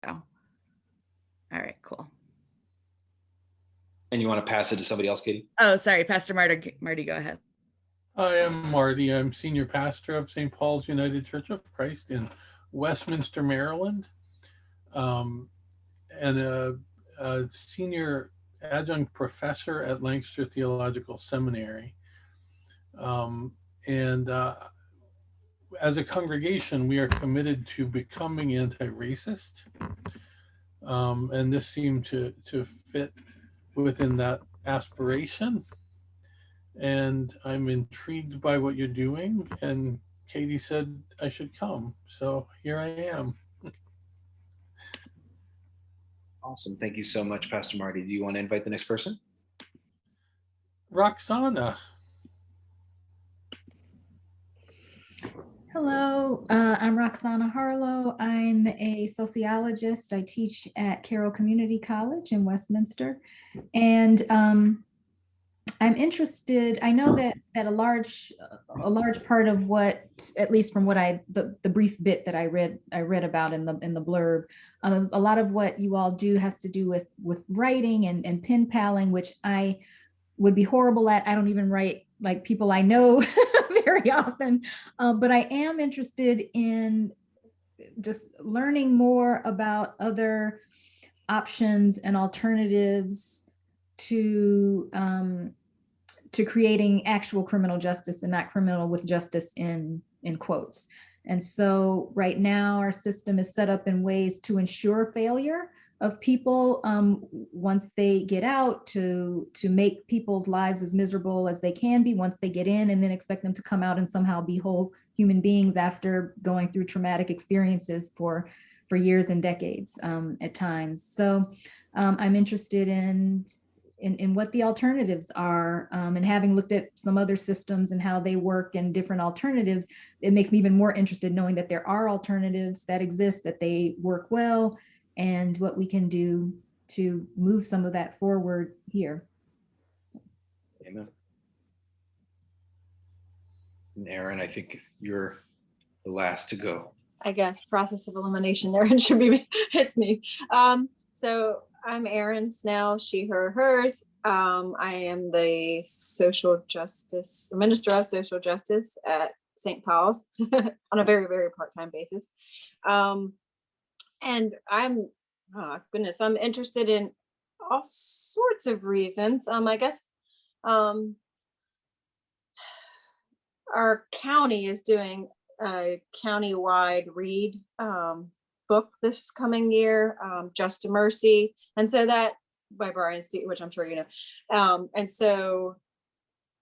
Oh. All right, cool. And you want to pass it to somebody else, Katie? Oh, sorry, Pastor Marty, go ahead. I am Marty. I'm senior pastor of St. Paul's United Church of Christ in Westminster, Maryland, and a senior adjunct professor at Lancaster Theological Seminary. And as a congregation, we are committed to becoming anti-racist. And this seemed to fit within that aspiration. And I'm intrigued by what you're doing. And Katie said I should come. So here I am. Awesome. Thank you so much, Pastor Marty. Do you want to invite the next person? Roxana. Hello, I'm Roxana Harlow. I'm a sociologist. I teach at Carroll Community College in Westminster. And I'm interested, I know that a large part of what, at least from what the brief bit that I read about in the blurb, a lot of what you all do has to do with writing and pen paling, which I would be horrible at. I don't even write like people I know very often, but I am interested in just learning more about other options and alternatives to creating actual criminal justice and not criminal with justice in quotes. And so right now our system is set up in ways to ensure failure of people once they get out, to make people's lives as miserable as they can be once they get in, and then expect them to come out and somehow be whole human beings after going through traumatic experiences for years and decades at times. So I'm interested in what the alternatives are, and having looked at some other systems and how they work and different alternatives, it makes me even more interested knowing that there are alternatives that exist, that they work well, and what we can do to move some of that forward here. Amen. And Aaron, I think you're the last to go. I guess process of elimination there, it should be, it's me. So I'm Aaron Snell, she, her, hers. I am the Minister of Social Justice at St. Paul's on a very, very part-time basis. And I'm, oh goodness, I'm interested in all sorts of reasons. I guess our county is doing a county-wide read book this coming year, Just to Mercy. And so that by Brian C., which I'm sure you know. And so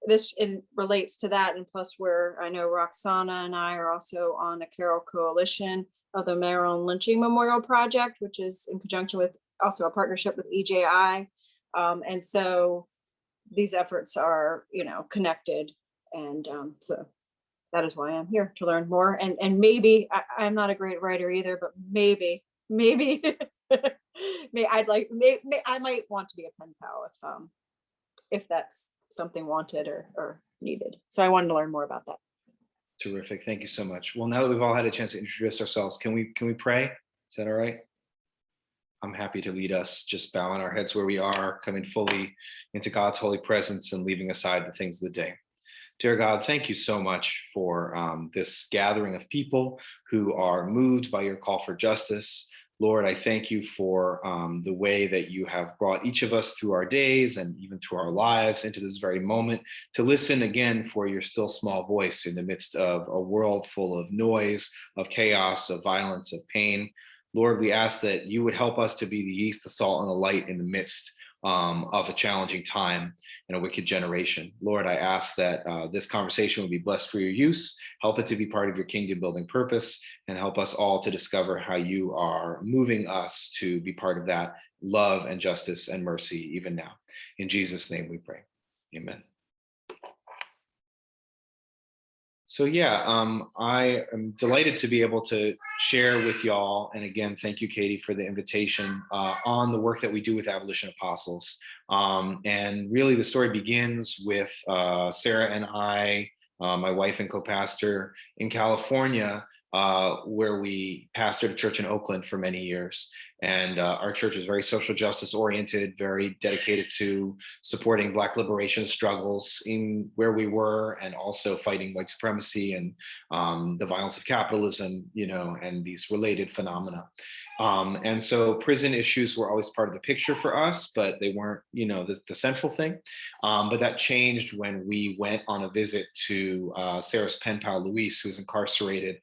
this relates to that. And plus I know Roxana and I are also on the Carroll Coalition of the Maryland Lynching Memorial Project, which is in conjunction with also a partnership with EJI. And so these efforts are, connected. And so that is why I'm here, to learn more. And maybe, I'm not a great writer either, but maybe I might want to be a pen pal if that's something wanted or needed. So I wanted to learn more about that. Terrific. Thank you so much. Well, now that we've all had a chance to introduce ourselves, can we pray? Is that all right? I'm happy to lead us, just bowing our heads where we are, coming fully into God's holy presence and leaving aside the things of the day. Dear God, thank you so much for this gathering of people who are moved by your call for justice. Lord, I thank you for the way that you have brought each of us through our days and even through our lives into this very moment to listen again for your still small voice in the midst of a world full of noise, of chaos, of violence, of pain. Lord, we ask that you would help us to be the yeast, the salt, and the light in the midst of a challenging time and a wicked generation. Lord, I ask that this conversation would be blessed for your use. Help it to be part of your kingdom building purpose, and help us all to discover how you are moving us to be part of that love and justice and mercy even now. In Jesus' name we pray. Amen. So yeah, I am delighted to be able to share with y'all, and again, thank you, Katie, for the invitation on the work that we do with Abolition Apostles. And really the story begins with Sarah and I, my wife and co-pastor in California, where we pastored a church in Oakland for many years. And our church is very social justice oriented, very dedicated to supporting Black liberation struggles in where we were, and also fighting white supremacy and the violence of capitalism, and these related phenomena. And so prison issues were always part of the picture for us, but they weren't, the central thing. But that changed when we went on a visit to Sarah's pen pal, Luis, who's incarcerated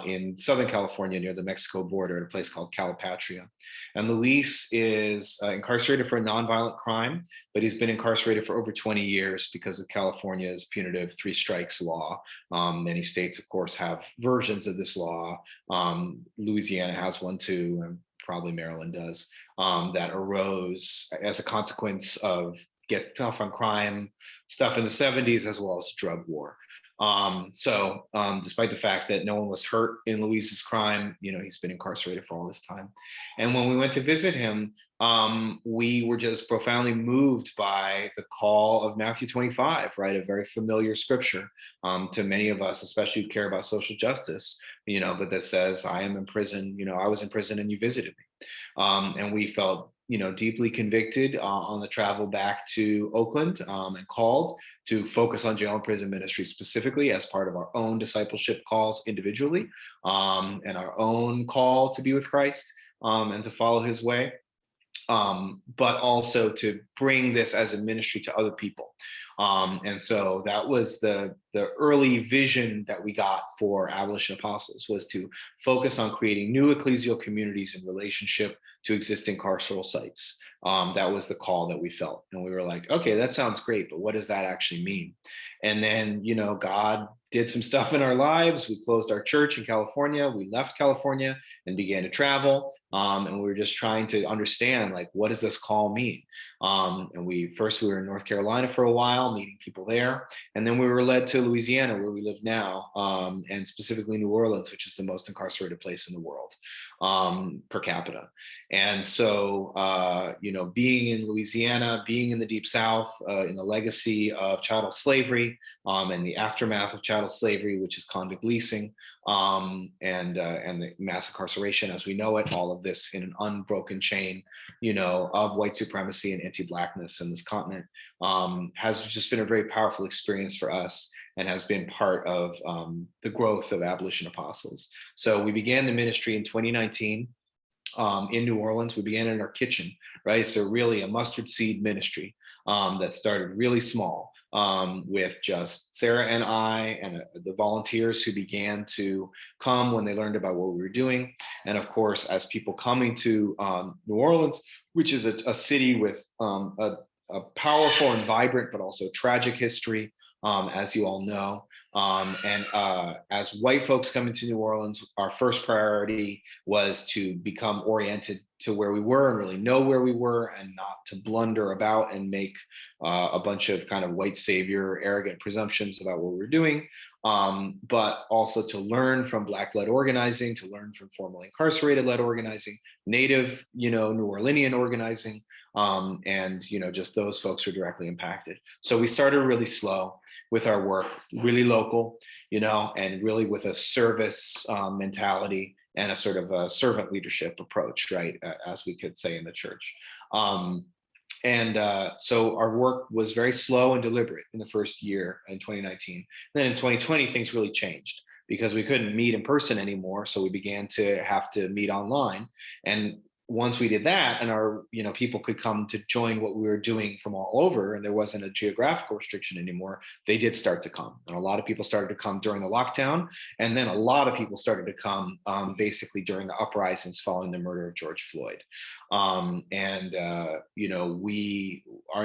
in Southern California near the Mexico border at a place called Calipatria. And Luis is incarcerated for a nonviolent crime, but he's been incarcerated for over 20 years because of California's punitive 3 strikes law. Many states, of course, have versions of this law. Louisiana has one too, and probably Maryland does, that arose as a consequence of get tough on crime stuff in the 70s, as well as drug war. So despite the fact that no one was hurt in Luis's crime, he's been incarcerated for all this time. And when we went to visit him, we were just profoundly moved by the call of Matthew 25, right? A very familiar scripture to many of us, especially who care about social justice, but that says, I am in prison, I was in prison and you visited me. And we felt deeply convicted on the travel back to Oakland, and called to focus on jail and prison ministry specifically as part of our own discipleship calls individually, and our own call to be with Christ, and to follow his way, but also to bring this as a ministry to other people. And so that was the early vision that we got for Abolition Apostles, was to focus on creating new ecclesial communities in relationship to existing carceral sites. That was the call that we felt. And we were like, okay, that sounds great, but what does that actually mean? And then, God did some stuff in our lives. We closed our church in California. We left California and began to travel. And we were just trying to understand, like, what does this call mean? And we were in North Carolina for a while, meeting people there. And then we were led to Louisiana, where we live now, and specifically New Orleans, which is the most incarcerated place in the world, per capita. And so, being in Louisiana, being in the Deep South, in the legacy of chattel slavery, and the aftermath of chattel slavery, which is convict leasing, and the mass incarceration as we know it, all of this in an unbroken chain, of white supremacy and anti-Blackness in this continent, has just been a very powerful experience for us, and has been part of the growth of Abolition Apostles. So we began the ministry in 2019. In New Orleans. We began in our kitchen, right? So really a mustard seed ministry that started really small, with just Sarah and I and the volunteers who began to come when they learned about what we were doing. And of course, as people coming to New Orleans, which is a city with a powerful and vibrant, but also tragic history, as you all know. And as white folks coming to New Orleans, our first priority was to become oriented to where we were and really know where we were, and not to blunder about and make a bunch of kind of white savior, arrogant presumptions about what we were doing, but also to learn from Black-led organizing, to learn from formerly incarcerated-led organizing, Native, New Orleanian organizing, and just those folks who are directly impacted. So we started really slow with our work, really local, and really with a service mentality and a sort of a servant leadership approach, right, as we could say in the church. So our work was very slow and deliberate in the first year in 2019. Then in 2020, things really changed because we couldn't meet in person anymore. So we began to have to meet online. And once we did that, and our people could come to join what we were doing from all over, and there wasn't a geographical restriction anymore, they did start to come. And a lot of people started to come during the lockdown, and then a lot of people started to come basically during the uprisings following the murder of George Floyd. Our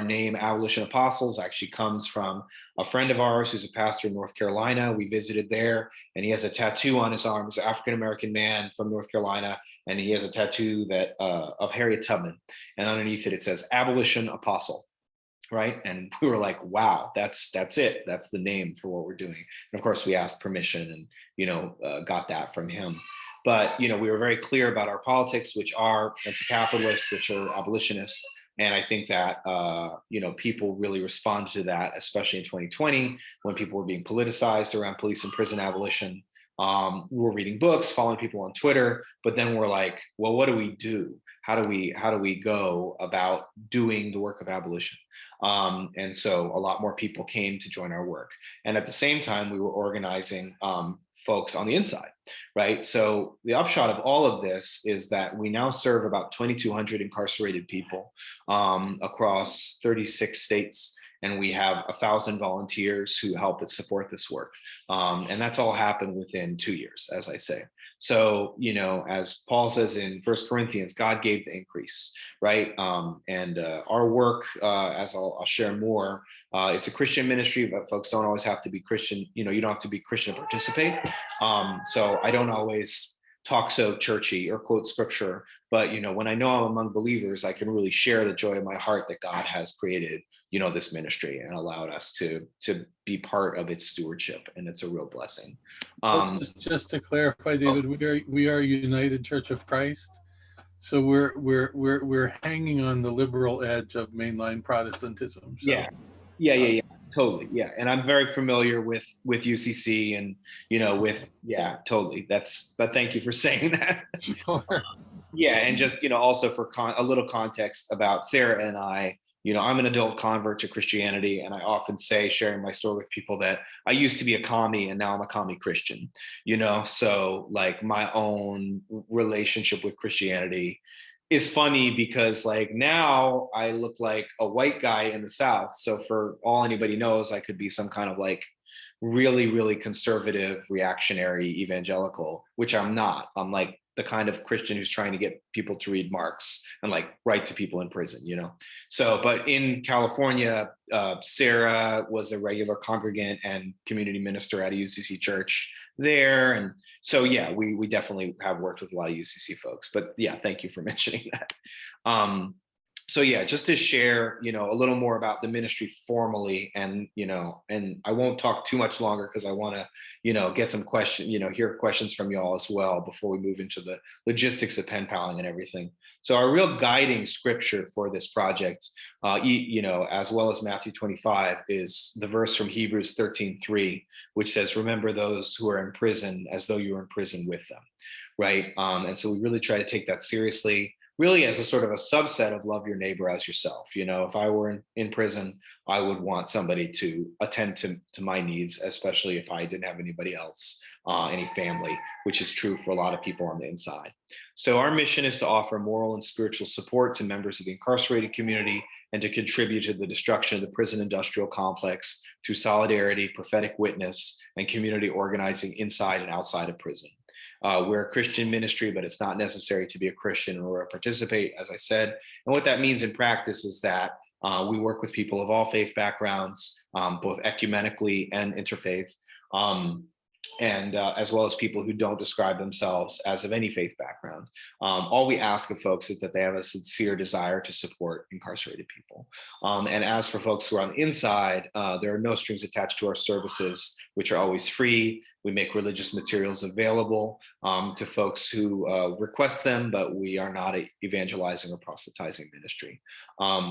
name Abolition Apostles actually comes from a friend of ours who's a pastor in North Carolina. We visited there, and he has a tattoo on his arm. He's an African-American man from North Carolina, and he has a tattoo that of Harriet Tubman, and underneath it says Abolition Apostle, right? And we were like, wow, that's it. That's the name for what we're doing. And of course, we asked permission and got that from him. But we were very clear about our politics, which are anti-capitalist, which are abolitionists. And I think that people really responded to that, especially in 2020, when people were being politicized around police and prison abolition. We're reading books, following people on Twitter, but then we're like, well, what do we do? How do we go about doing the work of abolition? And so a lot more people came to join our work. And at the same time, we were organizing folks on the inside, right? So the upshot of all of this is that we now serve about 2,200 incarcerated people across 36 states. And we have 1,000 volunteers who help and support this work. And that's all happened within 2 years, as I say. So, as Paul says in 1 Corinthians, God gave the increase, right? And our work, as I'll share more, it's a Christian ministry, but folks don't always have to be Christian. You don't have to be Christian to participate. So I don't always talk so churchy or quote scripture, but when I know I'm among believers, I can really share the joy of my heart that God has created this ministry and allowed us to be part of its stewardship, and it's a real blessing. Just to clarify, David, we are United Church of Christ, so we're hanging on the liberal edge of mainline Protestantism. So. Yeah, totally. Yeah, and I'm very familiar with UCC and totally. But thank you for saying that. Sure. Yeah, and just also for a little context about Sarah and I. I'm an adult convert to Christianity, and I often say, sharing my story with people, that I used to be a commie and now I'm a commie Christian, so like my own relationship with Christianity is funny because like now I look like a white guy in the South. So for all anybody knows, I could be some kind of like really, really conservative, reactionary evangelical, which I'm not. I'm like the kind of Christian who's trying to get people to read Marx and like write to people in prison, So, but in California, Sarah was a regular congregant and community minister at a UCC church there. And so, yeah, we definitely have worked with a lot of UCC folks, but yeah, thank you for mentioning that. So yeah, just to share, a little more about the ministry formally, and and I won't talk too much longer because I want to, get some questions, hear questions from y'all as well before we move into the logistics of pen paling and everything. So our real guiding scripture for this project, as well as Matthew 25, is the verse from Hebrews 13:3, which says, "Remember those who are in prison as though you were in prison with them," right? And so we really try to take that seriously, really as a sort of a subset of love your neighbor as yourself. If I were in prison, I would want somebody to attend to my needs, especially if I didn't have anybody else, any family, which is true for a lot of people on the inside. So our mission is to offer moral and spiritual support to members of the incarcerated community and to contribute to the destruction of the prison industrial complex through solidarity, prophetic witness, and community organizing inside and outside of prison. We're a Christian ministry, but it's not necessary to be a Christian in order to participate, as I said. And what that means in practice is that we work with people of all faith backgrounds, both ecumenically and interfaith, and as well as people who don't describe themselves as of any faith background. All we ask of folks is that they have a sincere desire to support incarcerated people. And as for folks who are on the inside, there are no strings attached to our services, which are always free. We make religious materials available to folks who request them, but we are not a evangelizing or proselytizing ministry.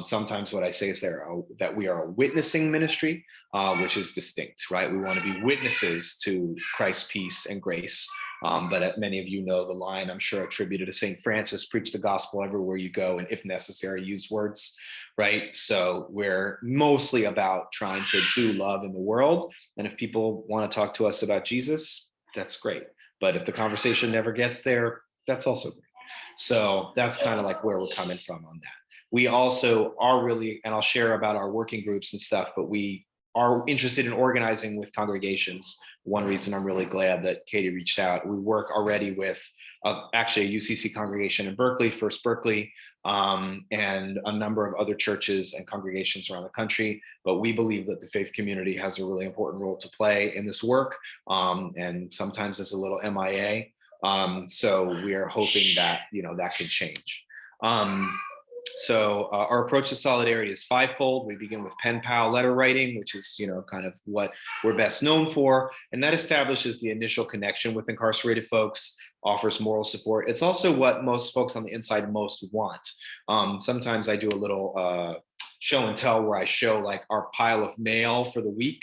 Sometimes what I say is that we are a witnessing ministry, which is distinct, right? We want to be witnesses to Christ's peace and grace. But many of you know the line, I'm sure, attributed to St. Francis: preach the gospel everywhere you go, and if necessary, use words, right? So we're mostly about trying to do love in the world. And if people want to talk to us about Jesus, that's great. But if the conversation never gets there, that's also great. So that's kind of like where we're coming from on that. We also are really, and I'll share about our working groups and stuff, but we are interested in organizing with congregations. One reason I'm really glad that Katie reached out. We work already with actually a UCC congregation in Berkeley, First Berkeley, and a number of other churches and congregations around the country. But we believe that the faith community has a really important role to play in this work, and sometimes it's a little MIA. So we are hoping that that can change. So our approach to solidarity is fivefold. We begin with pen pal letter writing, which is, kind of what we're best known for. And that establishes the initial connection with incarcerated folks, offers moral support. It's also what most folks on the inside most want. Sometimes I do a little show and tell where I show like our pile of mail for the week.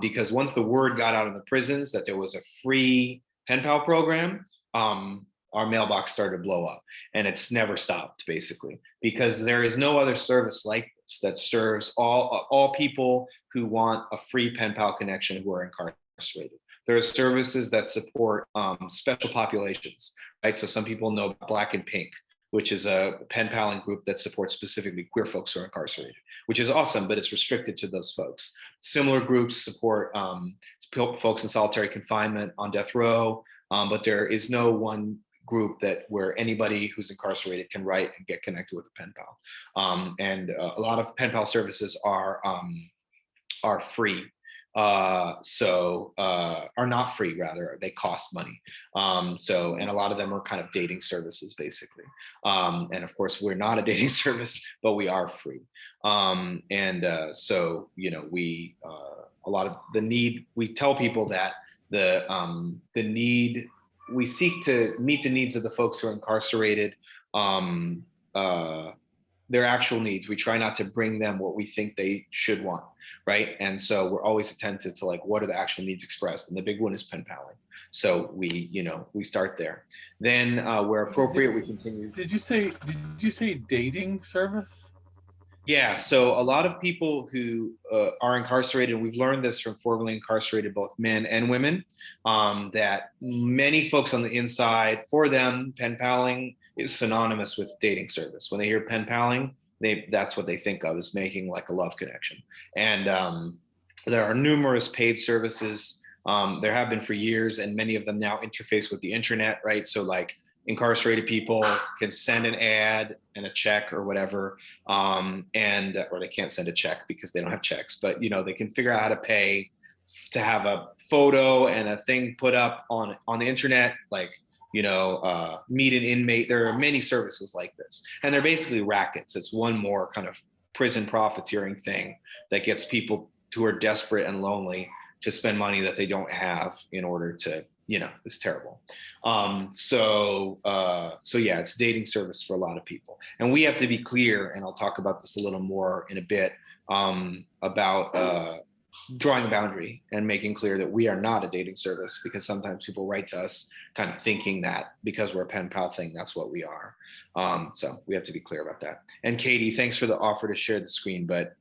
Because once the word got out of the prisons that there was a free pen pal program, our mailbox started to blow up, and it's never stopped basically, because there is no other service like this that serves all people who want a free pen pal connection who are incarcerated. There are services that support special populations, right? So some people know Black and Pink, which is a pen paling group that supports specifically queer folks who are incarcerated, which is awesome, but it's restricted to those folks. Similar groups support folks in solitary confinement on death row, but there is no one group where anybody who's incarcerated can write and get connected with a pen pal. And a lot of pen pal services are free. Are not free, rather, they cost money. And a lot of them are kind of dating services basically. And of course we're not a dating service, but we are free. We a lot of the need, we tell people that the need, we seek to meet the needs of the folks who are incarcerated, their actual needs. We try not to bring them what we think they should want, right? And so we're always attentive to like, what are the actual needs expressed? And the big one is pen paling. So we start there. Then where appropriate, we continue. Did you say dating service? Yeah, so a lot of people who are incarcerated, and we've learned this from formerly incarcerated both men and women, that many folks on the inside, for them, pen paling is synonymous with dating service. When they hear pen paling, that's what they think of, as making like a love connection. And there are numerous paid services. There have been for years, and many of them now interface with the internet, right? So like incarcerated people can send an ad and a check or whatever, or they can't send a check because they don't have checks, but they can figure out how to pay to have a photo and a thing put up on the internet, like meet an inmate. There are many services like this, and they're basically rackets. It's one more kind of prison profiteering thing that gets people who are desperate and lonely to spend money that they don't have in order to, it's terrible. So yeah, it's dating service for a lot of people. And we have to be clear, and I'll talk about this a little more in a bit, about drawing the boundary and making clear that we are not a dating service, because sometimes people write to us kind of thinking that because we're a pen pal thing, that's what we are. So we have to be clear about that. And Katie, thanks for the offer to share the screen, but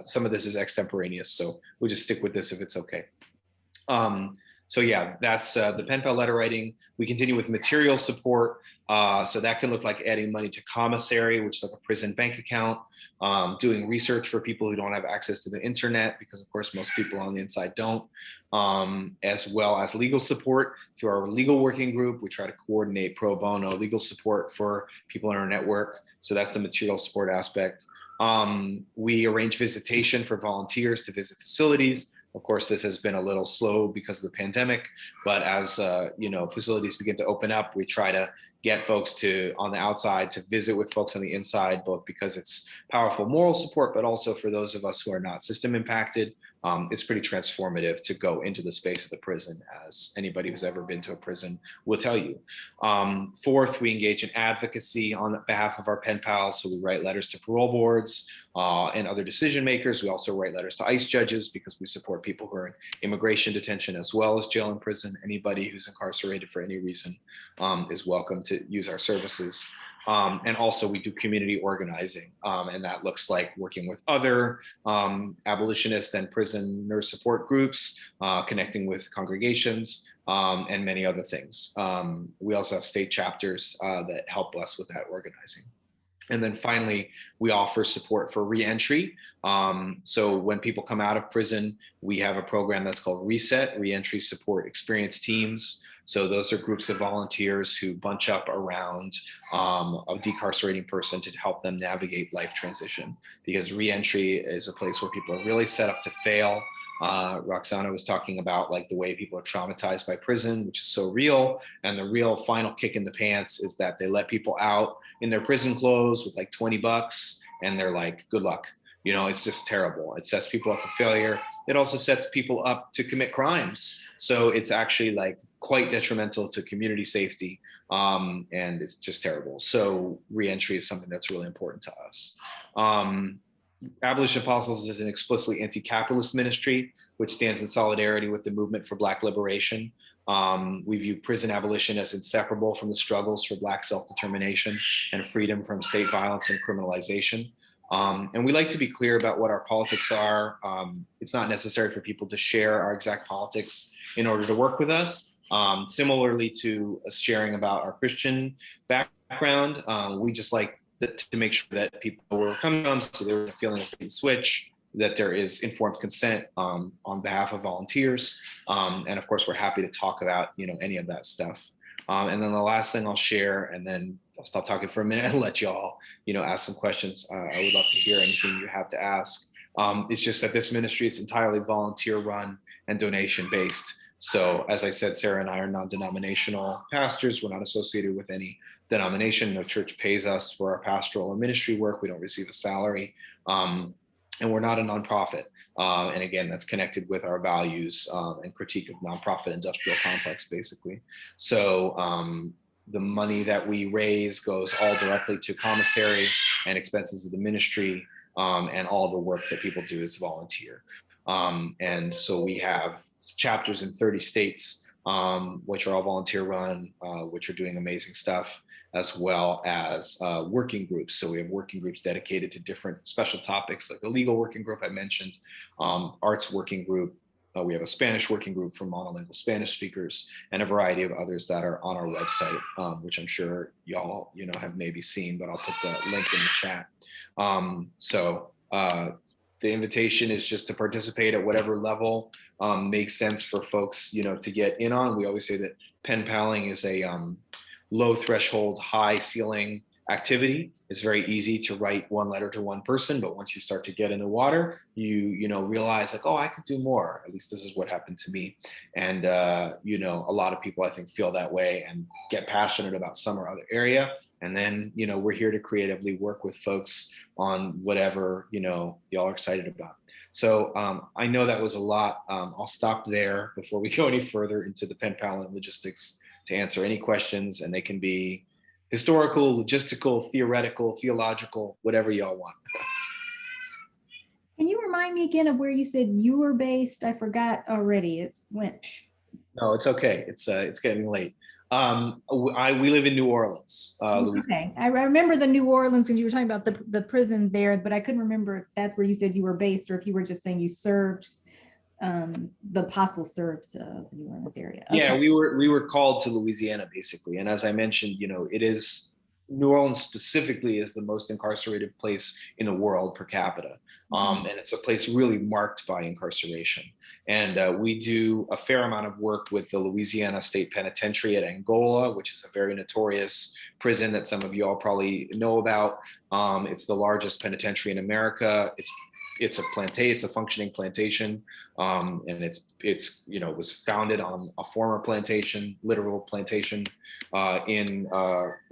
some of this is extemporaneous, so we'll just stick with this if it's okay. So yeah, that's the pen pal letter writing. We continue with material support. So that can look like adding money to commissary, which is like a prison bank account, doing research for people who don't have access to the internet, because of course most people on the inside don't, as well as legal support through our legal working group. We try to coordinate pro bono legal support for people in our network. So that's the material support aspect. We arrange visitation for volunteers to visit facilities. Of course, this has been a little slow because of the pandemic, but as facilities begin to open up, we try to get folks on the outside to visit with folks on the inside, both because it's powerful moral support, but also for those of us who are not system impacted. It's pretty transformative to go into the space of the prison, as anybody who's ever been to a prison will tell you. Fourth, we engage in advocacy on behalf of our pen pals. So we write letters to parole boards and other decision makers. We also write letters to ICE judges, because we support people who are in immigration detention as well as jail and prison. Anybody who's incarcerated for any reason is welcome to use our services. And also we do community organizing, and that looks like working with other abolitionist and prisoner support groups, connecting with congregations, and many other things. We also have state chapters that help us with that organizing. And then finally, we offer support for reentry. So when people come out of prison, we have a program that's called Reset, Reentry Support Experience Teams. So those are groups of volunteers who bunch up around a decarcerating person to help them navigate life transition, because reentry is a place where people are really set up to fail. Roxana was talking about like the way people are traumatized by prison, which is so real. And the real final kick in the pants is that they let people out in their prison clothes with like 20 bucks and they're like, good luck. It's just terrible. It sets people up for failure. It also sets people up to commit crimes. So it's actually like quite detrimental to community safety. And it's just terrible. So reentry is something that's really important to us. Abolition Apostles is an explicitly anti-capitalist ministry, which stands in solidarity with the movement for Black liberation. We view prison abolition as inseparable from the struggles for Black self-determination and freedom from state violence and criminalization. And we like to be clear about what our politics are. It's not necessary for people to share our exact politics in order to work with us. Similarly to us sharing about our Christian background, we just like to make sure that people were coming from, so there's a feeling of bait switch, that there is informed consent on behalf of volunteers. And of course, we're happy to talk about, any of that stuff. And then the last thing I'll share, and then I'll stop talking for a minute and let y'all, ask some questions. I would love to hear anything you have to ask. It's just that this ministry is entirely volunteer run and donation based. So as I said, Sarah and I are non-denominational pastors. We're not associated with any denomination. No church pays us for our pastoral or ministry work. We don't receive a salary. And we're not a nonprofit. And again, that's connected with our values and critique of nonprofit industrial complex, basically. So the money that we raise goes all directly to commissary and expenses of the ministry, and all the work that people do is volunteer. And so we have chapters in 30 states, which are all volunteer run, which are doing amazing stuff, as well as working groups. So we have working groups dedicated to different special topics, like the legal working group I mentioned, arts working group. We have a Spanish working group for monolingual Spanish speakers, and a variety of others that are on our website, which I'm sure y'all, have maybe seen, but I'll put the link in the chat. The invitation is just to participate at whatever level makes sense for folks, to get in on. We always say that pen paling is a low threshold, high ceiling activity. It's very easy to write one letter to one person, but once you start to get in the water, you realize like, oh, I could do more. At least this is what happened to me. And a lot of people I think feel that way and get passionate about some or other area. And then, we're here to creatively work with folks on whatever, y'all are excited about. So I know that was a lot. I'll stop there before we go any further into the pen pal and logistics to answer any questions, and they can be historical, logistical, theoretical, theological, whatever y'all want. Can you remind me again of where you said you were based? I forgot already. No, it's okay. It's getting late. We live in New Orleans, Louisiana. Okay, I remember the New Orleans because you were talking about the prison there, but I couldn't remember if that's where you said you were based or if you were just saying you served. The apostles served the New Orleans area. Okay. Yeah, we were called to Louisiana basically, and as I mentioned, it is New Orleans specifically is the most incarcerated place in the world per capita, and it's a place really marked by incarceration. And we do a fair amount of work with the Louisiana State Penitentiary at Angola, which is a very notorious prison that some of you all probably know about. It's the largest penitentiary in America. It's a functioning plantation, and it's was founded on a former plantation, literal plantation, in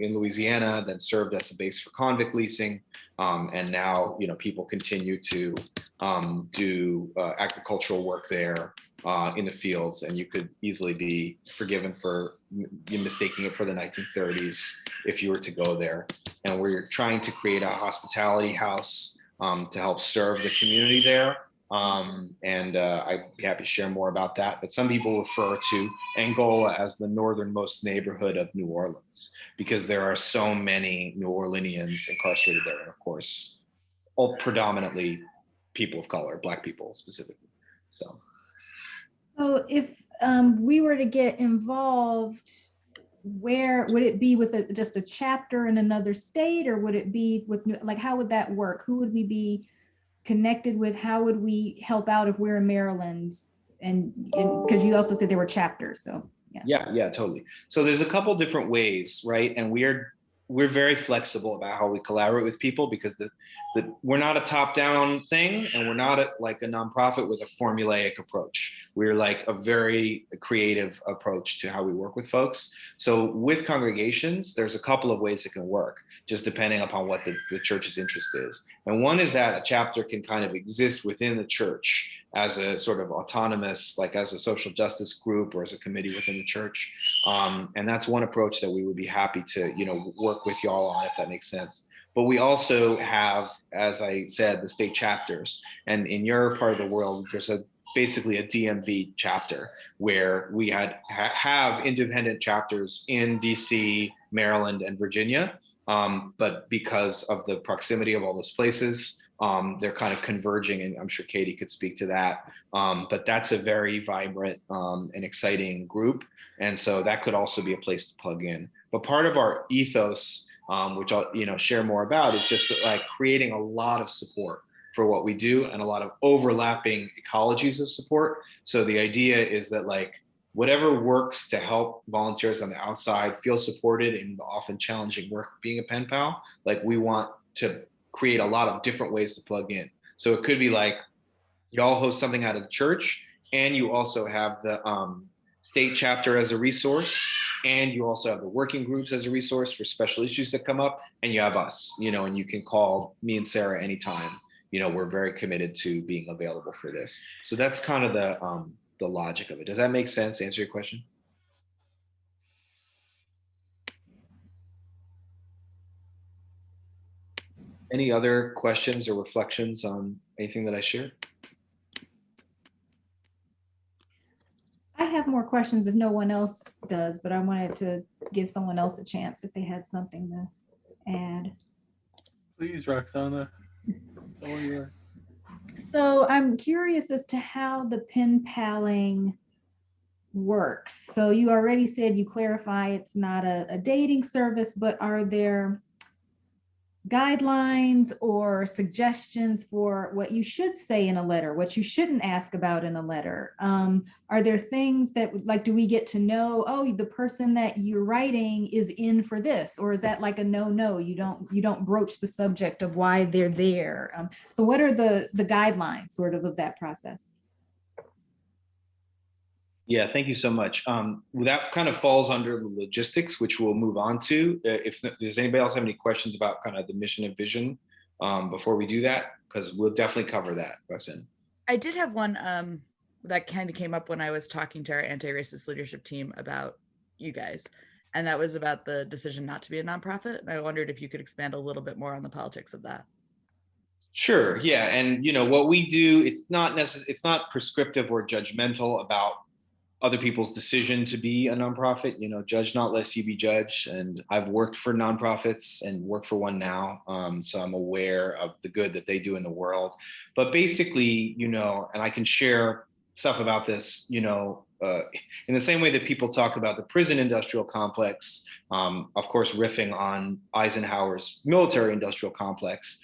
Louisiana, then served as a base for convict leasing, and now people continue to do agricultural work there in the fields, and you could easily be forgiven for mistaking it for the 1930s if you were to go there. And we're trying to create a hospitality house to help serve the community there. I'd be happy to share more about that. But some people refer to Angola as the northernmost neighborhood of New Orleans because there are so many New Orleanians incarcerated there. And of course, all predominantly people of color, Black people specifically. So if we were to get involved, where would it be with just a chapter in another state, or would it be with, like, how would that work? Who would we be connected with? How would we help out if we're in Maryland? And because you also said there were chapters, so yeah, totally. So there's a couple different ways, right? And we're very flexible about how we collaborate with people because we're not a top-down thing, and we're not like a nonprofit with a formulaic approach. We're like a very creative approach to how we work with folks. So with congregations, there's a couple of ways it can work, just depending upon what the church's interest is. And one is that a chapter can kind of exist within the church as a sort of autonomous, like as a social justice group or as a committee within the church. And that's one approach that we would be happy to, work with y'all on, if that makes sense. But we also have, as I said, the state chapters. And in your part of the world, there's basically a DMV chapter where we have independent chapters in DC, Maryland, and Virginia. But because of the proximity of all those places, they're kind of converging, and I'm sure Katie could speak to that. But that's a very vibrant and exciting group. And so that could also be a place to plug in. But part of our ethos, which I'll share more about, is just like creating a lot of support for what we do and a lot of overlapping ecologies of support. So the idea is that like whatever works to help volunteers on the outside feel supported in the often challenging work of being a pen pal, like we want to create a lot of different ways to plug in. So it could be like y'all host something out of the church, and you also have the state chapter as a resource, and you also have the working groups as a resource for special issues that come up, and you have us, and you can call me and Sarah anytime. We're very committed to being available for this. So that's kind of the logic of it. Does that make sense? Answer your question? Any other questions or reflections on anything that I shared? I have more questions if no one else does, but I wanted to give someone else a chance if they had something to add. Please, Roxana. Oh, yeah. So I'm curious as to how the pen paling works. So you already said, you clarify it's not a dating service, but are there guidelines or suggestions for what you should say in a letter, what you shouldn't ask about in a letter? Are there things that, like, do we get to know, oh, the person that you're writing is in for this, or is that like a no, you don't broach the subject of why they're there? So what are the guidelines sort of that process? Yeah, thank you so much. That kind of falls under the logistics, which we'll move on to. If does anybody else have any questions about kind of the mission and vision before we do that? Because we'll definitely cover that, Roxanne. I did have one that kind of came up when I was talking to our anti-racist leadership team about you guys. And that was about the decision not to be a nonprofit. And I wondered if you could expand a little bit more on the politics of that. Sure, yeah. And what we do, it's not prescriptive or judgmental about other people's decision to be a nonprofit. Judge not lest you be judged. And I've worked for nonprofits and work for one now. So I'm aware of the good that they do in the world. But basically, and I can share stuff about this, in the same way that people talk about the prison industrial complex, of course, riffing on Eisenhower's military industrial complex.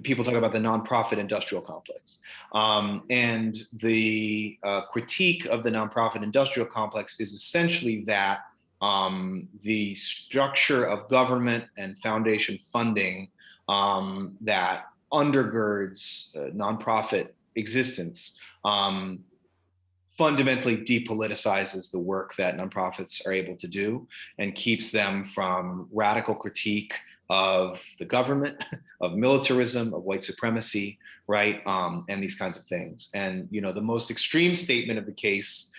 People talk about the nonprofit industrial complex. And the critique of the nonprofit industrial complex is essentially that the structure of government and foundation funding that undergirds nonprofit existence fundamentally depoliticizes the work that nonprofits are able to do and keeps them from radical critique of the government, of militarism, of white supremacy, right? And these kinds of things. And, the most extreme statement of the case,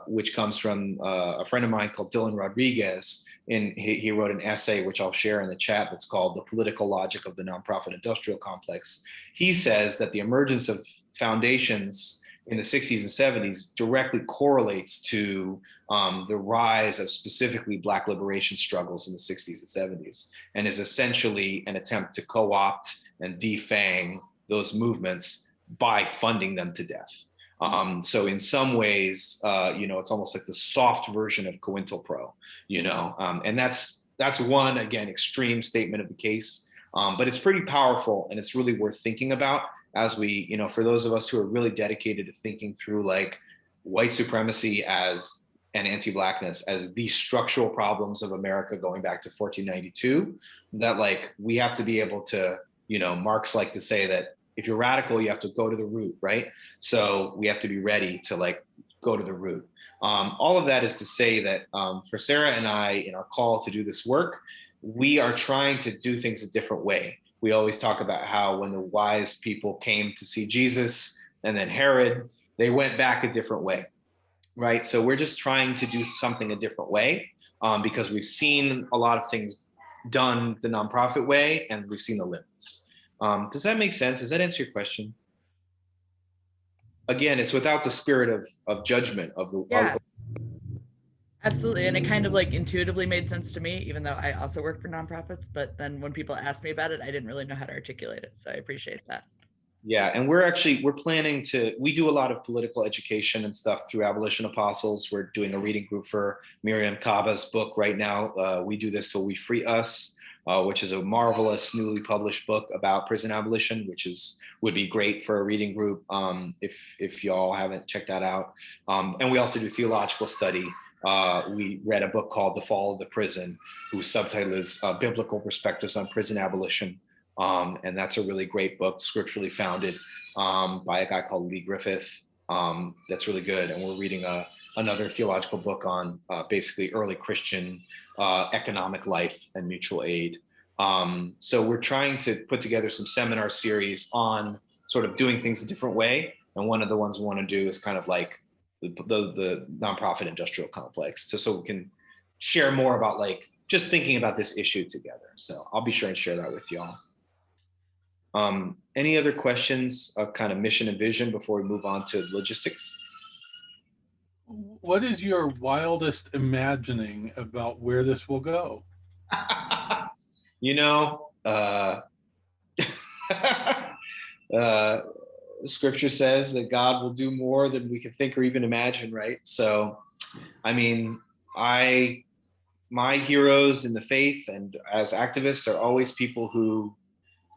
which comes from a friend of mine called Dylan Rodriguez, he wrote an essay, which I'll share in the chat, that's called The Political Logic of the Nonprofit Industrial Complex. He says that the emergence of foundations in the 60s and 70s directly correlates to the rise of specifically Black liberation struggles in the 60s and 70s, and is essentially an attempt to co-opt and defang those movements by funding them to death. So in some ways, it's almost like the soft version of COINTELPRO, and that's one, again, extreme statement of the case, but it's pretty powerful, and it's really worth thinking about as we, for those of us who are really dedicated to thinking through like white supremacy as and anti-Blackness as the structural problems of America going back to 1492, that like we have to be able to, Marx like to say that if you're radical, you have to go to the root, right? So we have to be ready to like go to the root. All of that is to say that for Sarah and I, in our call to do this work, we are trying to do things a different way. We always talk about how when the wise people came to see Jesus and then Herod, they went back a different way, right? So we're just trying to do something a different way because we've seen a lot of things done the nonprofit way, and we've seen the limits. Does that make sense? Does that answer your question? Again, it's without the spirit of judgment of the. Yeah. Absolutely. And it kind of like intuitively made sense to me, even though I also work for nonprofits. But then when people asked me about it, I didn't really know how to articulate it. So I appreciate that. Yeah, and we're planning to, we do a lot of political education and stuff through Abolition Apostles. We're doing a reading group for Miriam Kaba's book right now. We Do This Till We Free Us, which is a marvelous newly published book about prison abolition, which would be great for a reading group if y'all haven't checked that out. And we also do theological study. We read a book called The Fall of the Prison, whose subtitle is Biblical Perspectives on Prison Abolition. And that's a really great book, scripturally founded by a guy called Lee Griffith. That's really good. And we're reading another theological book on basically early Christian economic life and mutual aid. So we're trying to put together some seminar series on sort of doing things a different way. And one of the ones we want to do is kind of like the nonprofit industrial complex, so we can share more about like just thinking about this issue together. So I'll be sure and share that with y'all. Any other questions of kind of mission and vision before we move on to logistics? What is your wildest imagining about where this will go? You know, scripture says that God will do more than we can think or even imagine, right? So, I mean, my heroes in the faith and as activists are always people who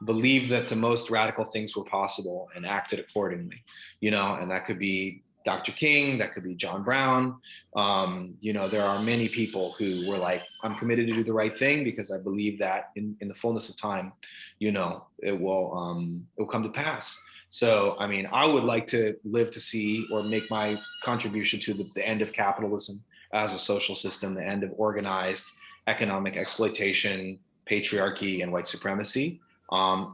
believed that the most radical things were possible and acted accordingly, and that could be Dr. King, that could be John Brown. There are many people who were like, I'm committed to do the right thing because I believe that in the fullness of time, it will come to pass. So, I mean, I would like to live to see or make my contribution to the end of capitalism as a social system, the end of organized economic exploitation, patriarchy, and white supremacy.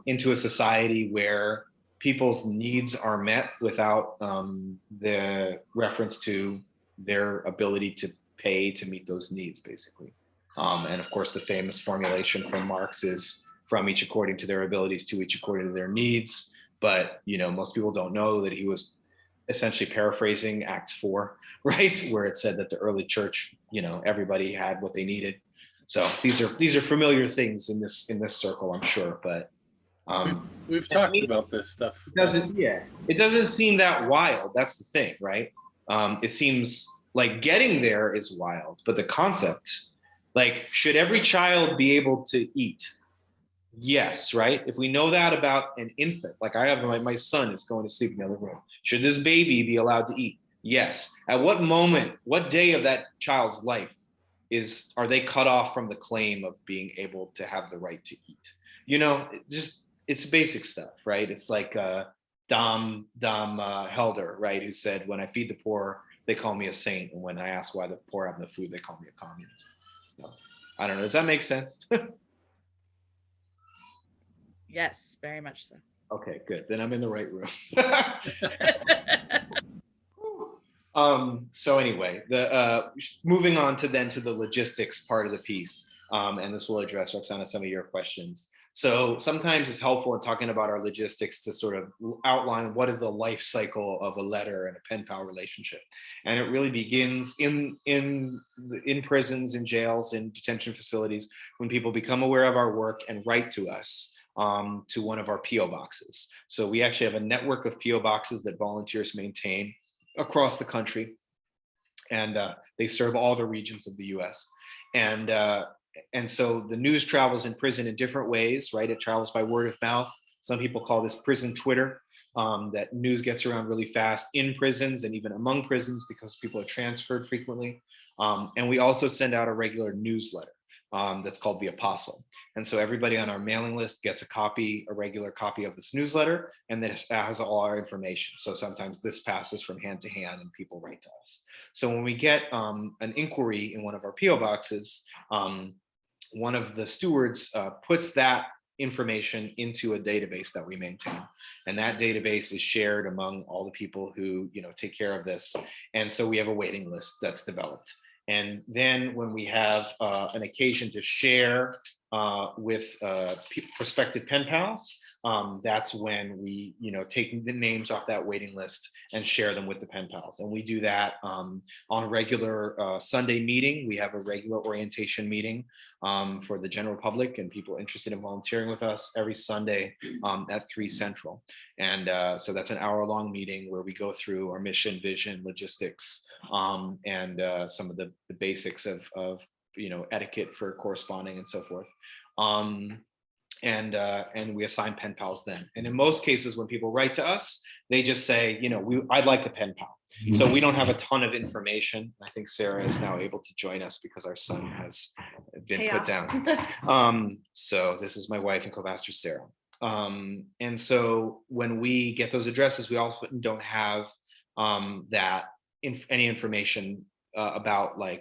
Into a society where people's needs are met without the reference to their ability to pay to meet those needs, basically. And of course, the famous formulation from Marx is from each according to their abilities to each according to their needs. But, most people don't know that he was essentially paraphrasing Acts 4, right? Where it said that the early church, everybody had what they needed. So these are familiar things in this circle, I'm sure, but we've talked about this stuff. It doesn't seem that wild. That's the thing, right? It seems like getting there is wild, but the concept, like, should every child be able to eat? Yes, right? If we know that about an infant, like I have my son is going to sleep in the other room. Should this baby be allowed to eat? Yes. At what moment, what day of that child's life are they cut off from the claim of being able to have the right to eat? It's basic stuff, right? It's like Dom Helder, right? Who said, when I feed the poor, they call me a saint. And when I ask why the poor have no food, they call me a communist. So, I don't know. Does that make sense? Yes, very much so. Okay, good. Then I'm in the right room. So anyway, moving on to the logistics part of the piece, and this will address, Roxana, some of your questions. So sometimes it's helpful in talking about our logistics to sort of outline what is the life cycle of a letter and a pen pal relationship. And it really begins in prisons, in jails, in detention facilities, when people become aware of our work and write to us. To one of our PO boxes. So we actually have a network of PO boxes that volunteers maintain across the country, and they serve all the regions of the US. And so the news travels in prison in different ways, right? It travels by word of mouth. Some people call this prison Twitter, that news gets around really fast in prisons and even among prisons because people are transferred frequently. And we also send out a regular newsletter. That's called The Apostle. And so everybody on our mailing list gets a regular copy of this newsletter, and that has all our information. So sometimes this passes from hand to hand and people write to us. So when we get an inquiry in one of our PO boxes, one of the stewards puts that information into a database that we maintain. And that database is shared among all the people who take care of this. And so we have a waiting list that's developed. And then when we have an occasion to share with prospective pen pals, that's when we, take the names off that waiting list and share them with the pen pals. And we do that on a regular Sunday meeting. We have a regular orientation meeting for the general public and people interested in volunteering with us every Sunday at 3 Central. And so that's an hour-long meeting where we go through our mission, vision, logistics, and some of the basics of etiquette for corresponding and so forth. And we assign pen pals then. And in most cases, when people write to us, they just say, I'd like a pen pal. So we don't have a ton of information. I think Sarah is now able to join us because our son has been put down. So this is my wife and co-pastor Sarah. And so when we get those addresses, we often don't have any information about a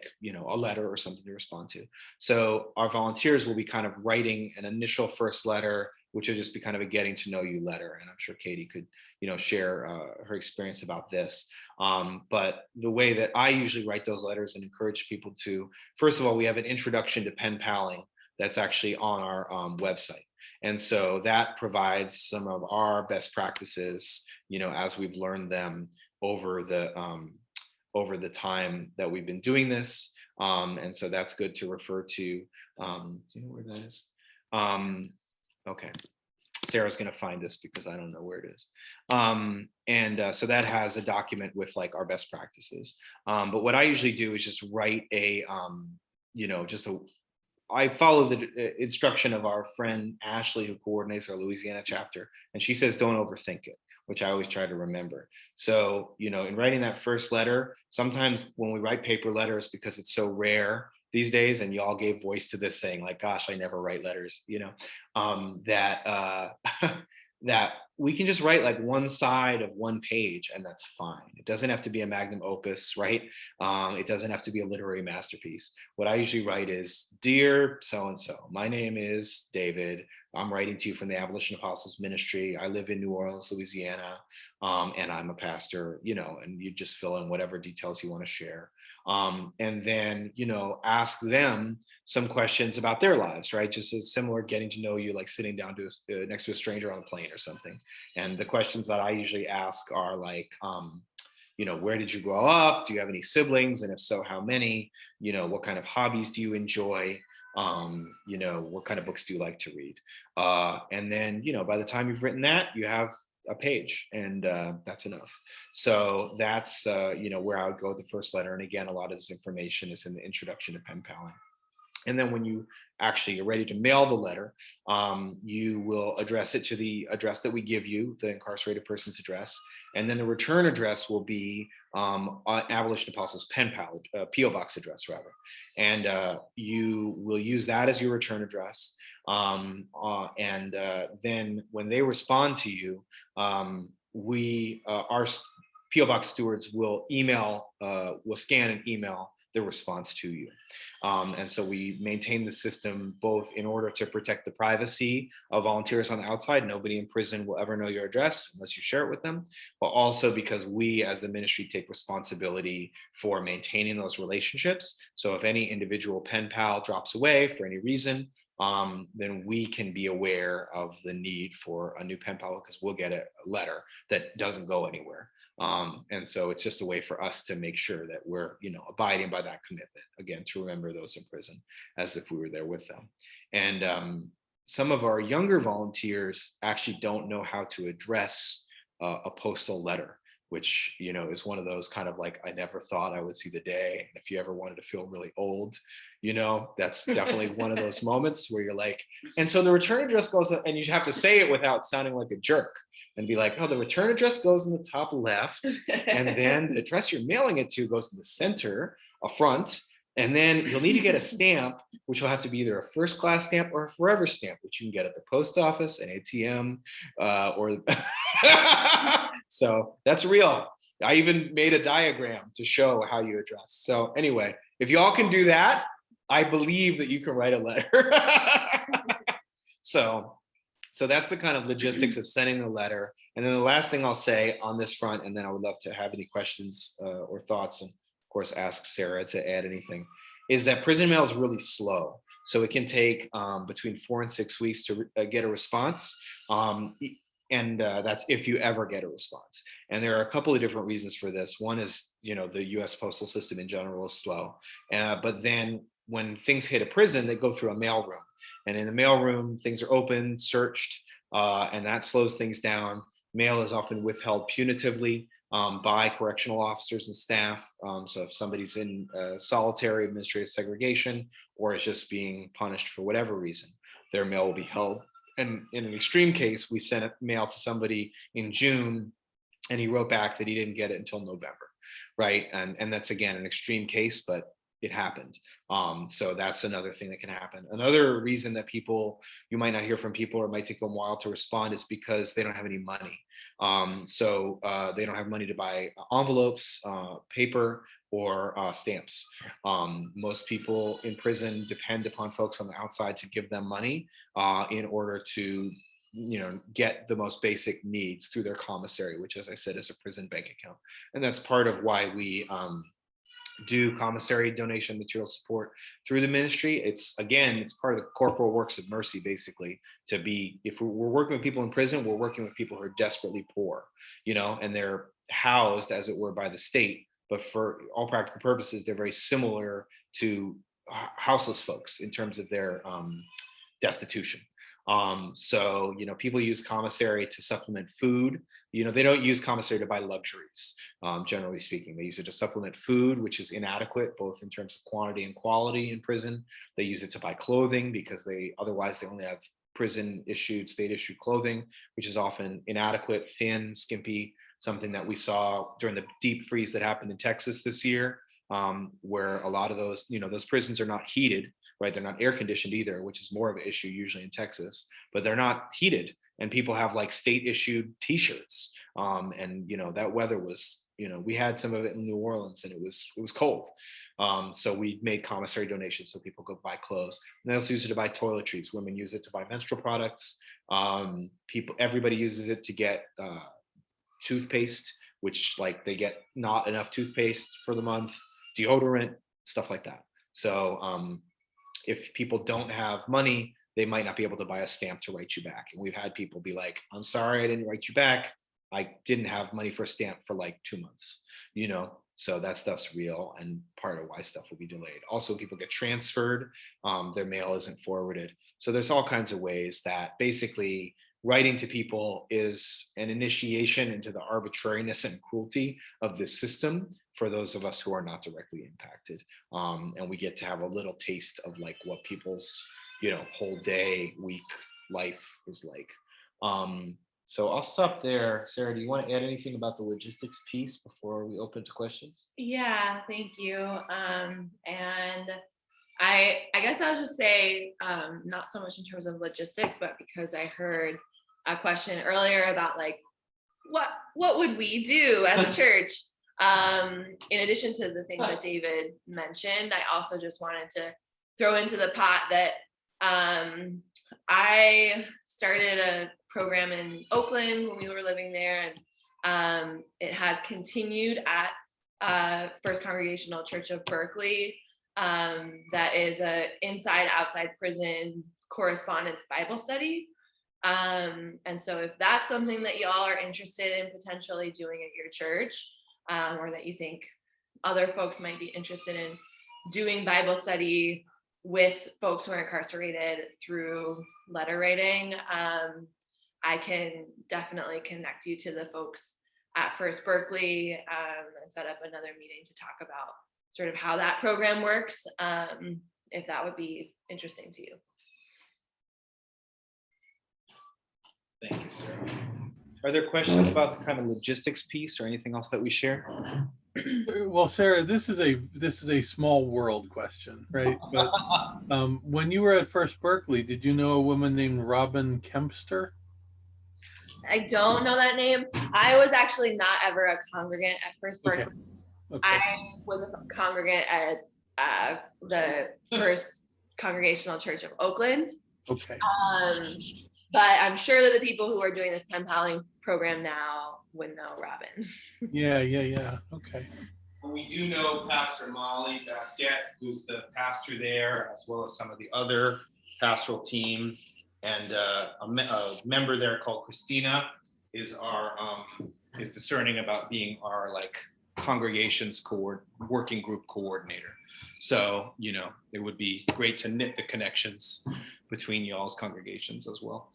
letter or something to respond to. So our volunteers will be kind of writing an initial first letter, which will just be kind of a getting to know you letter. And I'm sure Katie could, share her experience about this. But the way that I usually write those letters and encourage people to, first of all, we have an introduction to pen paling that's actually on our website. And so that provides some of our best practices, as we've learned them over the time that we've been doing this. And so that's good to refer to. Do you know where that is? Okay. Sarah's going to find this because I don't know where it is. So that has a document with our best practices. But what I usually do is just write I follow the instruction of our friend Ashley, who coordinates our Louisiana chapter, and she says, don't overthink it, which I always try to remember. So, in writing that first letter, sometimes when we write paper letters, because it's so rare these days, and y'all gave voice to this saying gosh, I never write letters, that we can just write one side of one page and that's fine. It doesn't have to be a magnum opus, right? It doesn't have to be a literary masterpiece. What I usually write is, dear so-and-so, my name is David. I'm writing to you from the Abolition Apostles Ministry. I live in New Orleans, Louisiana, and I'm a pastor, and you just fill in whatever details you want to share. And then, ask them some questions about their lives, right? Just as similar getting to know you, like sitting down next to a stranger on a plane or something. And the questions that I usually ask are where did you grow up? Do you have any siblings? And if so, how many? What kind of hobbies do you enjoy? What kind of books do you like to read? And then, by the time you've written that, you have a page, and that's enough. So that's, where I would go with the first letter. And again, a lot of this information is in the introduction to pen paling. And then when you actually are ready to mail the letter, you will address it to the address that we give you, the incarcerated person's address. And then the return address will be Abolition Apostles pen pal, PO box address rather. And you will use that as your return address. Then when they respond to you, our PO box stewards will scan and email the response to you. And so we maintain the system both in order to protect the privacy of volunteers on the outside. Nobody in prison will ever know your address unless you share it with them, but also because we as the ministry take responsibility for maintaining those relationships. So if any individual pen pal drops away for any reason, then we can be aware of the need for a new pen pal, because we'll get a letter that doesn't go anywhere. And so it's just a way for us to make sure that we're, abiding by that commitment, again, to remember those in prison as if we were there with them. And some of our younger volunteers actually don't know how to address a postal letter, which, is one of those kind of I never thought I would see the day. And if you ever wanted to feel really old, that's definitely one of those moments where you're and so the return address goes, and you have to say it without sounding like a jerk. And be oh, the return address goes in the top left, and then the address you're mailing it to goes in the center, a front, and then you'll need to get a stamp, which will have to be either a first class stamp or a forever stamp, which you can get at the post office, an ATM, or so that's real. I even made a diagram to show how you address. So anyway, if y'all can do that, I believe that you can write a letter. So that's the kind of logistics of sending the letter. And then the last thing I'll say on this front, and then I would love to have any questions or thoughts, and of course ask Sarah to add anything, is that prison mail is really slow. So it can take between 4 and 6 weeks to get a response. And that's if you ever get a response. And there are a couple of different reasons for this. One is, the US postal system in general is slow. But then when things hit a prison, they go through a mailroom. And in the mailroom, things are opened, searched, and that slows things down. Mail is often withheld punitively by correctional officers and staff. So if somebody's in solitary administrative segregation or is just being punished for whatever reason, their mail will be held. And in an extreme case, we sent a mail to somebody in June and he wrote back that he didn't get it until November, right? And that's, again, an extreme case, but it happened. So that's another thing that can happen. Another reason that you might not hear from people or it might take them a while to respond is because they don't have any money. So they don't have money to buy envelopes, paper, or stamps. Most people in prison depend upon folks on the outside to give them money in order to get the most basic needs through their commissary, which, as I said, is a prison bank account. And that's part of why we do commissary donation material support through the ministry. It's part of the corporal works of mercy, basically, if we're working with people in prison, we're working with people who are desperately poor, and they're housed, as it were, by the state. But for all practical purposes, they're very similar to houseless folks in terms of their destitution. So, people use commissary to supplement food. They don't use commissary to buy luxuries, generally speaking. They use it to supplement food, which is inadequate, both in terms of quantity and quality in prison. They use it to buy clothing because otherwise they only have state issued clothing, which is often inadequate, thin, skimpy, something that we saw during the deep freeze that happened in Texas this year, where a lot of those prisons are not heated, right? They're not air conditioned either, which is more of an issue usually in Texas, but they're not heated. And people have like state issued t-shirts. And that weather was, we had some of it in New Orleans and it was cold. So we made commissary donations so people could buy clothes. And they also use it to buy toiletries. Women use it to buy menstrual products. Everybody uses it to get toothpaste, which they get not enough toothpaste for the month, deodorant, stuff like that. So if people don't have money, they might not be able to buy a stamp to write you back. And we've had people be like, I'm sorry, I didn't write you back. I didn't have money for a stamp for 2 months, so that stuff's real and part of why stuff will be delayed. Also, people get transferred, their mail isn't forwarded. So there's all kinds of ways that basically writing to people is an initiation into the arbitrariness and cruelty of this system for those of us who are not directly impacted. And we get to have a little taste of what people's, whole day, week life is like. So I'll stop there. Sarah, do you want to add anything about the logistics piece before we open to questions? Yeah, thank you. And I guess I'll just say, not so much in terms of logistics, but because I heard a question earlier about what would we do as a church? In addition to the things that David mentioned, I also just wanted to throw into the pot that I started a program in Oakland when we were living there, and it has continued at First Congregational Church of Berkeley. That is a inside outside prison correspondence Bible study. And so if that's something that y'all are interested in potentially doing at your church, or that you think other folks might be interested in doing Bible study with folks who are incarcerated through letter writing, I can definitely connect you to the folks at First Berkeley and set up another meeting to talk about sort of how that program works, if that would be interesting to you. Thank you, Sarah. Are there questions about the kind of logistics piece or anything else that we share? Well, Sarah, this is a small world question, right? But when you were at First Berkeley, did you know a woman named Robin Kempster? I don't know that name. I was actually not ever a congregant at First Berkeley. Okay. I was a congregant at the First Congregational Church of Oakland. Okay. But I'm sure that the people who are doing this pen paling program now would know Robin. Yeah. Okay. And we do know Pastor Molly Basquette, who's the pastor there, as well as some of the other pastoral team, and a member there called Christina is is discerning about being our like congregations working group coordinator. So, you know, it would be great to knit the connections between y'all's congregations as well.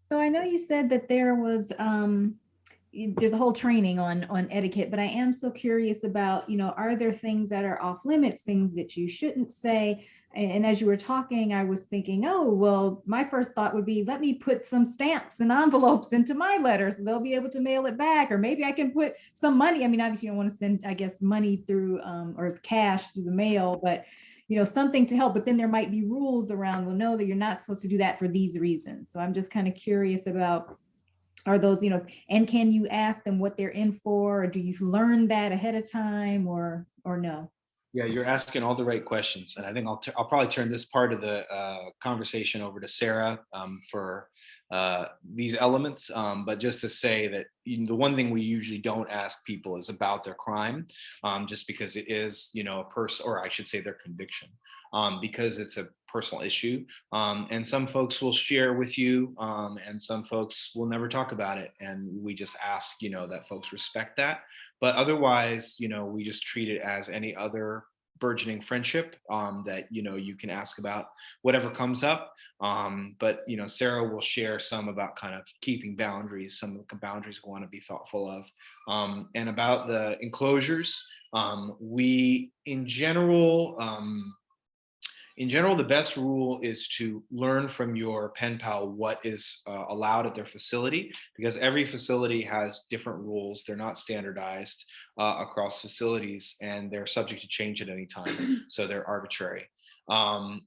So I know you said that there was there's a whole training on etiquette, but I am so curious about, you know, are there things that are off limits, things that you shouldn't say? And as you were talking, I was thinking, oh, well, my first thought would be, let me put some stamps and envelopes into my letters, so they'll be able to mail it back. Or maybe I can put some money. I mean, obviously you don't want to send, I guess, money through or cash through the mail, but you know, something to help. But then there might be rules around, well, no, that you're not supposed to do that for these reasons. So I'm just kind of curious about, are those, you know, and can you ask them what they're in for, or do you learn that ahead of time, or no? Yeah, you're asking all the right questions, and I think I'll probably turn this part of the conversation over to Sarah for these elements. But just to say that the one thing we usually don't ask people is about their crime, just because it is, you know, a person, or I should say their conviction, because it's a personal issue. And some folks will share with you, and some folks will never talk about it. And we just ask, you know, that folks respect that. But otherwise, you know, we just treat it as any other burgeoning friendship that, you know, you can ask about whatever comes up. But, you know, Sarah will share some about kind of keeping boundaries, some of the boundaries we want to be thoughtful of. And about the enclosures, we, in general, the best rule is to learn from your pen pal what is allowed at their facility, because every facility has different rules. They're not standardized across facilities, and they're subject to change at any time. So they're arbitrary. So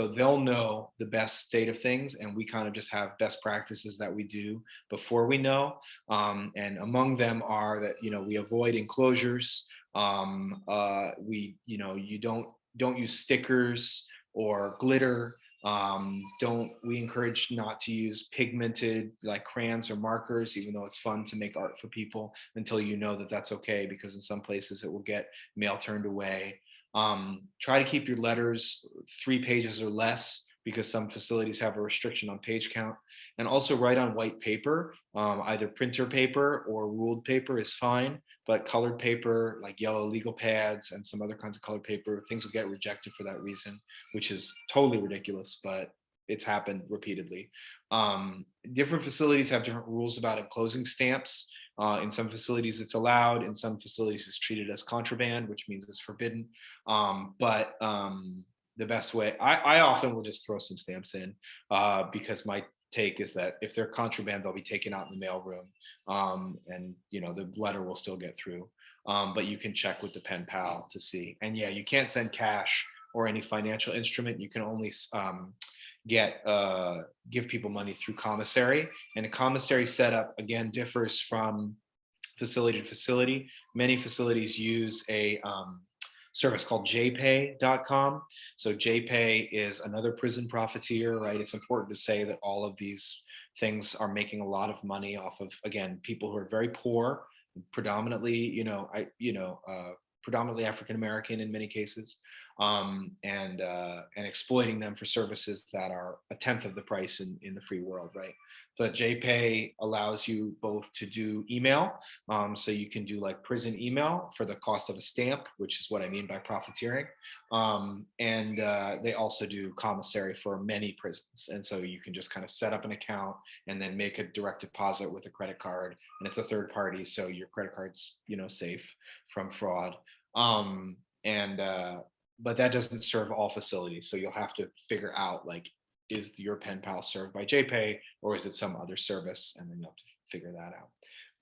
they'll know the best state of things, and we kind of just have best practices that we do before we know. And among them are that, you know, we avoid enclosures. You don't use stickers or glitter. We encourage not to use pigmented like crayons or markers, even though it's fun to make art for people, until you know that that's okay, because in some places it will get mail turned away. Try to keep your letters 3 pages or less, because some facilities have a restriction on page count. And also write on white paper, either printer paper or ruled paper is fine, but colored paper like yellow legal pads and some other kinds of colored paper, things will get rejected for that reason, which is totally ridiculous, but it's happened repeatedly. Different facilities have different rules about enclosing stamps. In some facilities it's allowed, in some facilities it's treated as contraband, which means it's forbidden. The best way, I often will just throw some stamps in, because my take is that if they're contraband, they'll be taken out in the mailroom, and you know, the letter will still get through. But you can check with the pen pal to see. And yeah, you can't send cash or any financial instrument. You can only give people money through commissary. And a commissary setup again differs from facility to facility. Many facilities use a service called jpay.com. So jpay is another prison profiteer, right? It's important to say that all of these things are making a lot of money off of, again, people who are very poor, predominantly, predominantly African American in many cases, and exploiting them for services that are 1/10 of the price in the free world, right? But JPay allows you both to do email, so you can do like prison email for the cost of a stamp, which is what I mean by profiteering, and they also do commissary for many prisons, and so you can just kind of set up an account and then make a direct deposit with a credit card, and it's a third party, so your credit card's, you know, safe from fraud. But that doesn't serve all facilities, so you'll have to figure out, like, is your pen pal served by JPay or is it some other service, and then you'll have to figure that out.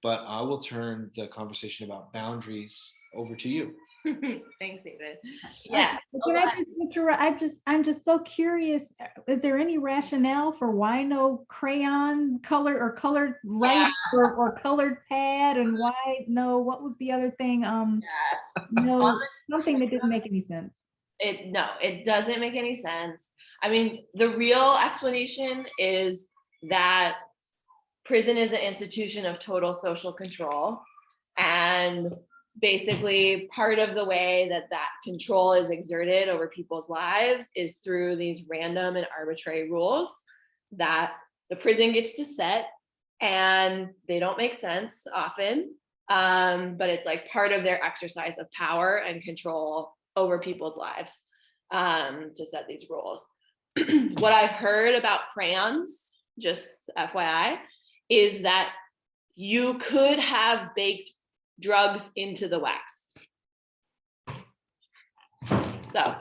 But I will turn the conversation about boundaries over to you. Thanks, David. Yeah. Can I just interrupt? I'm just so curious. Is there any rationale for why no crayon color or colored write or colored pad, and why no? What was the other thing? No, something that didn't make any sense. It doesn't make any sense. I mean, the real explanation is that prison is an institution of total social control. And basically part of the way that that control is exerted over people's lives is through these random and arbitrary rules that the prison gets to set, and they don't make sense often. But it's like part of their exercise of power and control over people's lives, to set these rules. What I've heard about crayons, just FYI, is that you could have baked drugs into the wax. So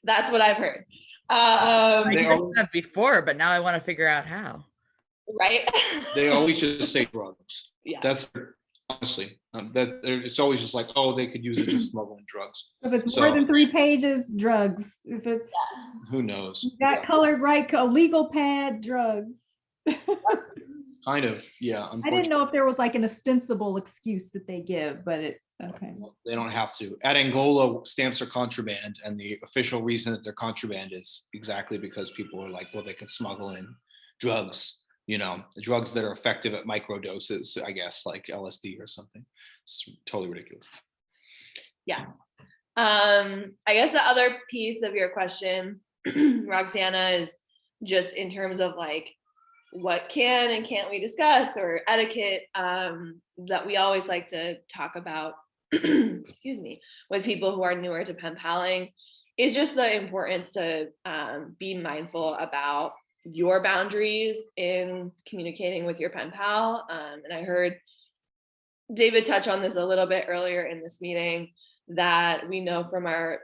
that's what I've heard. I They heard always- that before, but now I want to figure out how. Right? They always just say drugs. Yeah. That's honestly, it's always just like, oh, they could use it to smoking drugs. If it's So- more than 3 pages, drugs. If it's Who knows? got colored right, a legal pad, drugs. Kind of, yeah. I didn't know if there was like an ostensible excuse that they give, but it's okay. They don't have to. At Angola, stamps are contraband, and the official reason that they're contraband is exactly because people are like, well, they can smuggle in drugs, drugs that are effective at micro doses, I guess, like LSD or something. It's totally ridiculous. Yeah. I guess the other piece of your question, Roxana, is just in terms of like, what can and can't we discuss, or etiquette, that we always like to talk about, excuse me, with people who are newer to pen paling, is just the importance to be mindful about your boundaries in communicating with your pen pal. And I heard David touch on this a little bit earlier in this meeting, that we know from our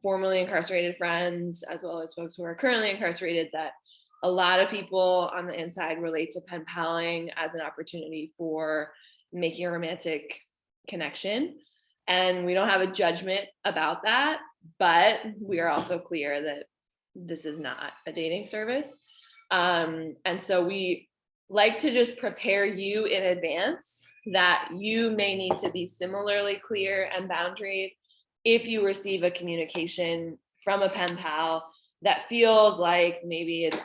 formerly incarcerated friends, as well as folks who are currently incarcerated, that a lot of people on the inside relate to pen paling as an opportunity for making a romantic connection. And we don't have a judgment about that, but we are also clear that this is not a dating service. And so we like to just prepare you in advance that you may need to be similarly clear and boundaried if you receive a communication from a pen pal that feels like maybe it's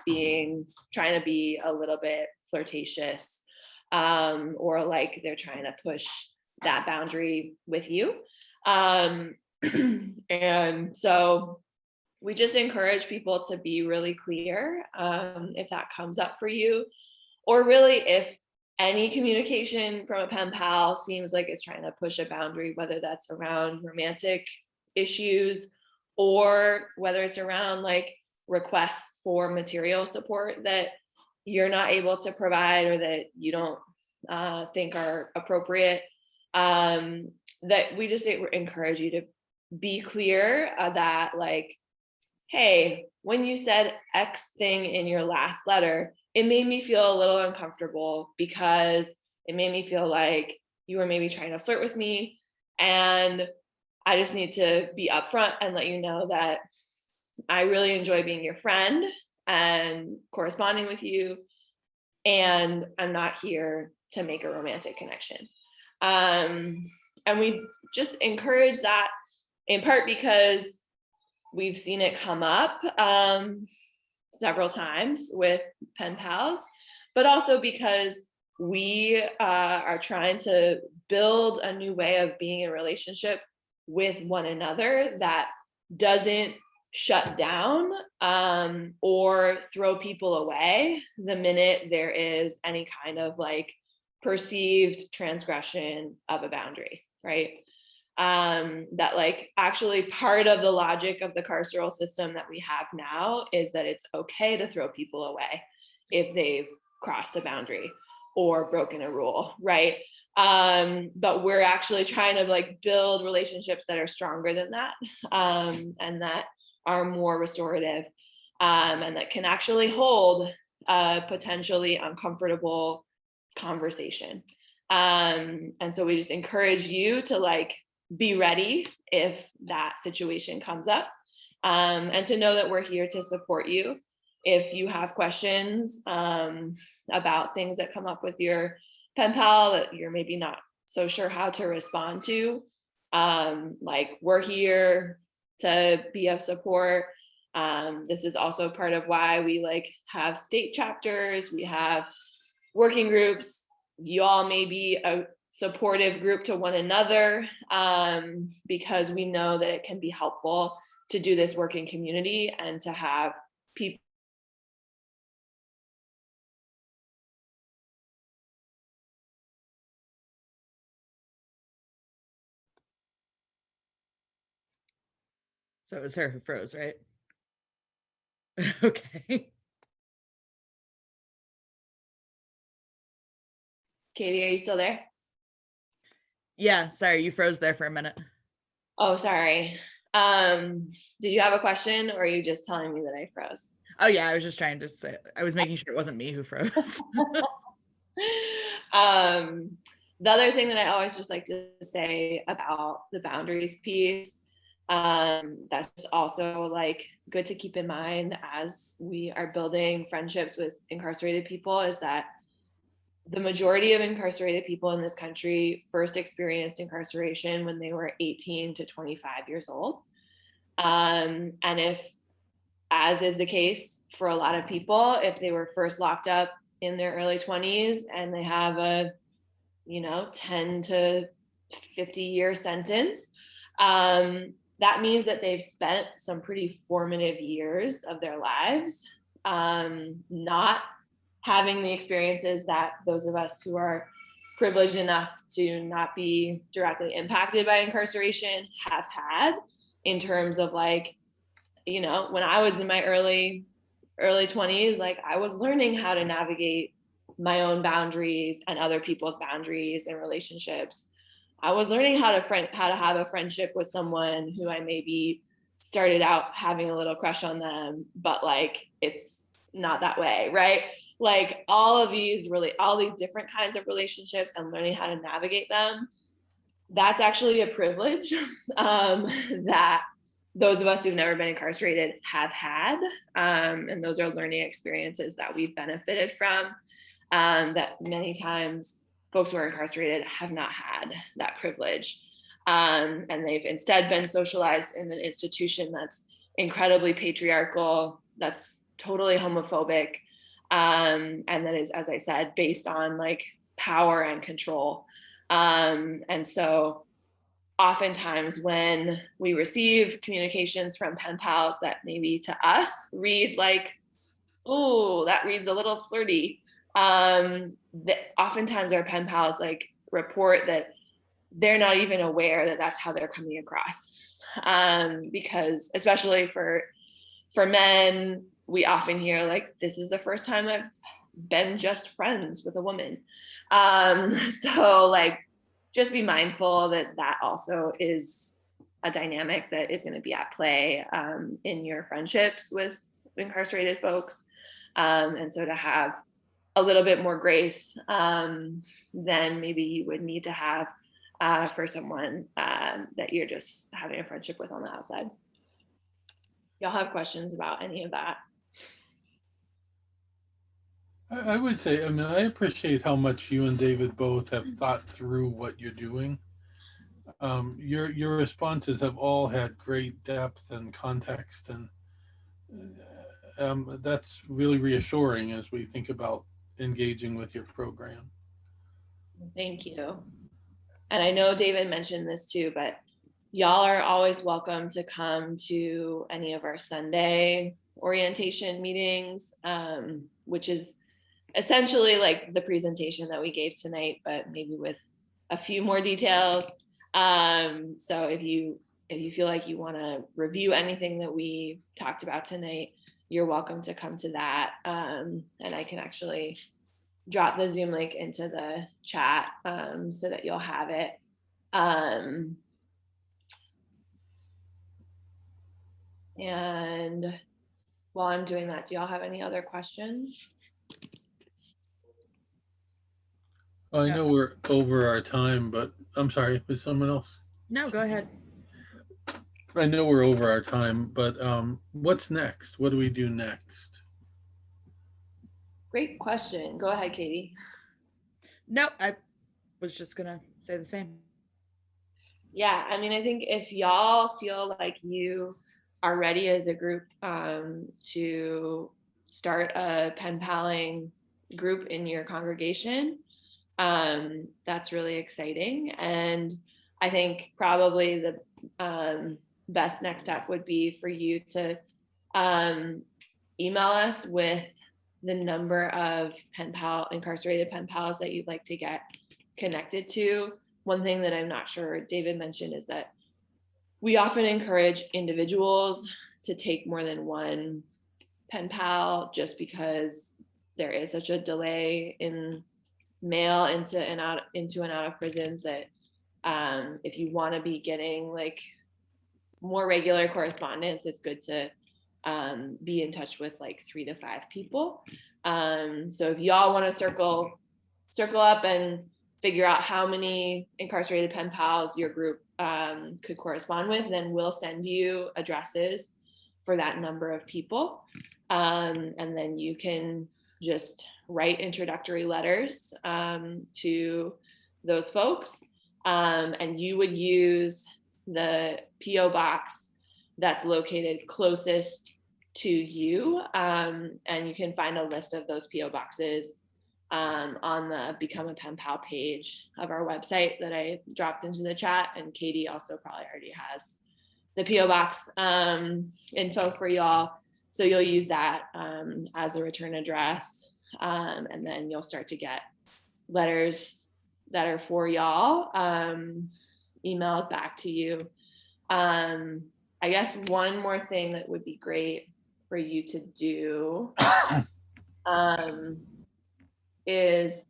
trying to be a little bit flirtatious, or like they're trying to push that boundary with you. And so we just encourage people to be really clear, if that comes up for you, or really if any communication from a pen pal seems like it's trying to push a boundary, whether that's around romantic issues or whether it's around like requests for material support that you're not able to provide or that you don't think are appropriate, that we just encourage you to be clear that like, hey, when you said X thing in your last letter, it made me feel a little uncomfortable because it made me feel like you were maybe trying to flirt with me. And I just need to be upfront and let you know that I really enjoy being your friend and corresponding with you. And I'm not here to make a romantic connection. And we just encourage that in part because we've seen it come up several times with pen pals, but also because we are trying to build a new way of being in relationship with one another that doesn't shut down or throw people away the minute there is any kind of like perceived transgression of a boundary, right? That like actually part of the logic of the carceral system that we have now is that it's okay to throw people away if they've crossed a boundary or broken a rule, right? But we're actually trying to like build relationships that are stronger than that, and that are more restorative, and that can actually hold a potentially uncomfortable conversation. And so we just encourage you to like be ready if that situation comes up, and to know that we're here to support you if you have questions about things that come up with your pen pal that you're maybe not so sure how to respond to. Like we're here to be of support. This is also part of why we like have state chapters. We have working groups, you all may be a supportive group to one another, because we know that it can be helpful to do this work in community and to have people. So it was her who froze, right? Okay. Katie, are you still there? Yeah, sorry, you froze there for a minute. Oh, sorry. Did you have a question, or are you just telling me that I froze? Oh yeah, I was just trying to say, I was making sure it wasn't me who froze. The other thing that I always just like to say about the boundaries piece, that's also like good to keep in mind as we are building friendships with incarcerated people, is that the majority of incarcerated people in this country first experienced incarceration when they were 18 to 25 years old. And if, as is the case for a lot of people, if they were first locked up in their early 20s and they have a 10 to 50-year sentence, that means that they've spent some pretty formative years of their lives not having the experiences that those of us who are privileged enough to not be directly impacted by incarceration have had, in terms of like, when I was in my early 20s, like I was learning how to navigate my own boundaries and other people's boundaries and relationships. I was learning how to have a friendship with someone who I maybe started out having a little crush on them, but like it's not that way, right? Like all these different kinds of relationships and learning how to navigate them, that's actually a privilege that those of us who've never been incarcerated have had. And those are learning experiences that we've benefited from, that many times folks who are incarcerated have not had that privilege. And they've instead been socialized in an institution that's incredibly patriarchal, that's totally homophobic, and that is, as I said, based on like power and control. And so oftentimes when we receive communications from pen pals that maybe to us read like, oh, that reads a little flirty, that oftentimes our pen pals like report that they're not even aware that that's how they're coming across. Because especially for men, we often hear like, this is the first time I've been just friends with a woman. So like, just be mindful that that also is a dynamic that is going to be at play in your friendships with incarcerated folks. And so to have a little bit more grace than maybe you would need to have for someone that you're just having a friendship with on the outside. Y'all have questions about any of that? I would say, I mean, I appreciate how much you and David both have thought through what you're doing. Your responses have all had great depth and context, and that's really reassuring as we think about engaging with your program. Thank you. And I know David mentioned this too, but y'all are always welcome to come to any of our Sunday orientation meetings, which is essentially like the presentation that we gave tonight, but maybe with a few more details. So if you feel like you want to review anything that we talked about tonight, you're welcome to come to that. And I can actually drop the Zoom link into the chat so that you'll have it. And while I'm doing that, do y'all have any other questions? I know we're over our time, but I'm sorry, is someone else? No, go ahead. I know we're over our time, but what's next? What do we do next? Great question. Go ahead, Katie. No, I was just gonna say the same. Yeah, I mean, I think if y'all feel like you are ready as a group to start a pen paling group in your congregation. That's really exciting. And I think probably the best next step would be for you to email us with the number of incarcerated pen pals that you'd like to get connected to. One thing that I'm not sure David mentioned is that we often encourage individuals to take more than one pen pal, just because there is such a delay in mail into and out of prisons that if you want to be getting like more regular correspondence, it's good to be in touch with like 3 to 5 people. So if y'all want to circle up and figure out how many incarcerated pen pals your group could correspond with, then we'll send you addresses for that number of people. And then you can just write introductory letters to those folks. And you would use the PO box that's located closest to you. And you can find a list of those PO boxes on the Become a Pen Pal page of our website that I dropped into the chat. And Katie also probably already has the PO box info for y'all. So you'll use that as a return address. And then you'll start to get letters that are for y'all emailed back to you. I guess one more thing that would be great for you to do is,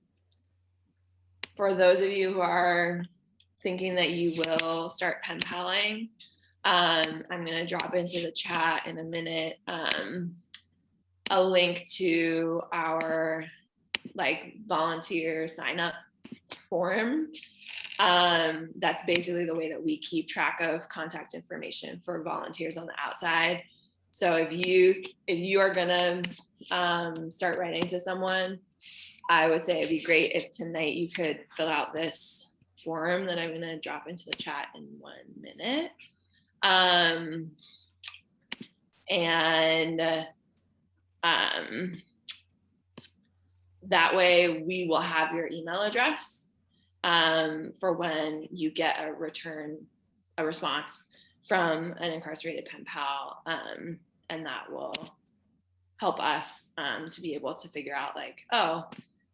for those of you who are thinking that you will start pen paling, I'm going to drop into the chat in a minute a link to our like volunteer sign up form. That's basically the way that we keep track of contact information for volunteers on the outside. So if you are gonna start writing to someone, I would say it'd be great if tonight you could fill out this form that I'm gonna drop into the chat in 1 minute. That way we will have your email address for when you get a response from an incarcerated pen pal, and that will help us to be able to figure out like, oh,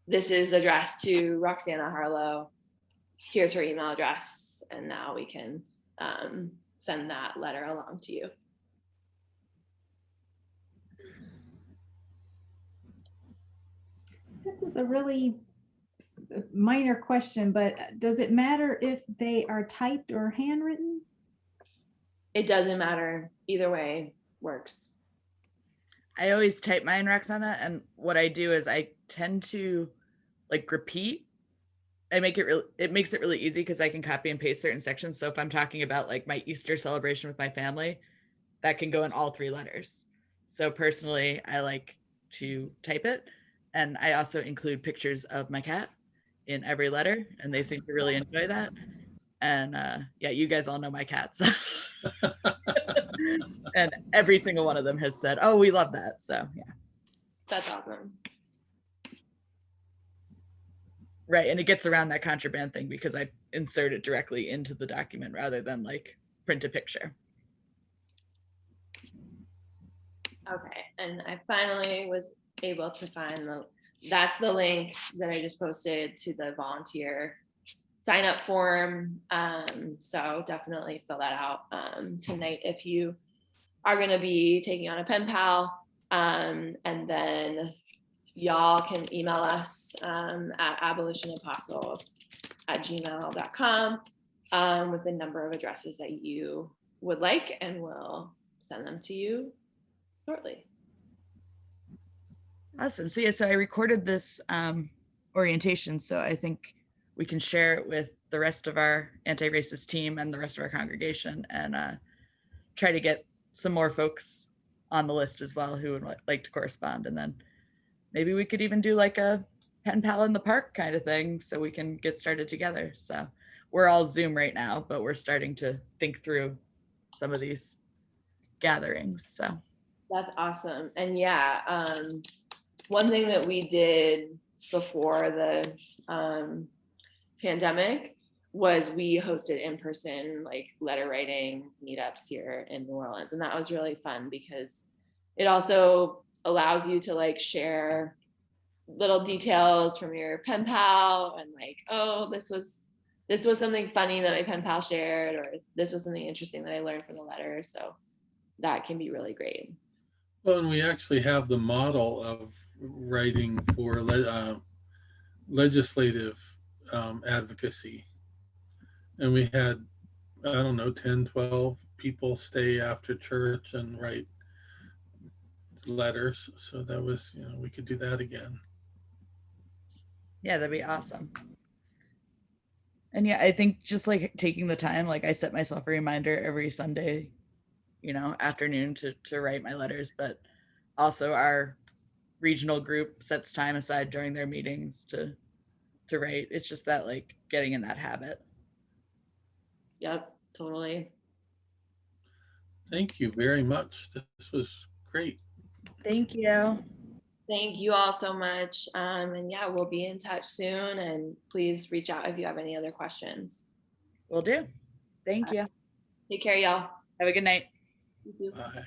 this is addressed to Roxana Harlow, here's her email address, and now we can send that letter along to you. This is a really minor question, but does it matter if they are typed or handwritten? It doesn't matter. Either way works. I always type mine, Roxana, and what I do is I tend to like repeat. It makes it really easy because I can copy and paste certain sections. So if I'm talking about like my Easter celebration with my family, that can go in all 3 letters. So personally, I like to type it. And I also include pictures of my cat in every letter, and they seem to really enjoy that. And yeah, you guys all know my cats. And every single one of them has said, oh, we love that. So yeah. That's awesome. Right. And it gets around that contraband thing because I insert it directly into the document rather than like print a picture. Okay. And I finally was able to find that's the link that I just posted to the volunteer sign up form. So definitely fill that out tonight if you are going to be taking on a pen pal. And then y'all can email us at abolitionapostles@gmail.com with the number of addresses that you would like, and we'll send them to you shortly. Awesome. So yeah, so I recorded this orientation, so I think we can share it with the rest of our anti-racist team and the rest of our congregation, and try to get some more folks on the list as well who would like to correspond. And then maybe we could even do like a pen pal in the park kind of thing so we can get started together. So we're all Zoom right now, but we're starting to think through some of these gatherings. So that's awesome. And yeah, one thing that we did before the pandemic was we hosted in-person like letter writing meetups here in New Orleans. And that was really fun because it also allows you to like share little details from your pen pal and like, oh, this was something funny that my pen pal shared, or this was something interesting that I learned from the letter. So that can be really great. Well, and we actually have the model of writing for legislative advocacy. And we had, I don't know, 10, 12 people stay after church and write letters. So that was, we could do that again. Yeah, that'd be awesome. And yeah, I think just like taking the time, like I set myself a reminder every Sunday, afternoon to write my letters, but also our regional group sets time aside during their meetings to write. It's just that like getting in that habit. Yep, totally. Thank you very much. This was great. Thank you. Thank you all so much. And yeah, we'll be in touch soon, and please reach out if you have any other questions. Will do. Thank you. Take care, y'all. Have a good night. You too. Bye.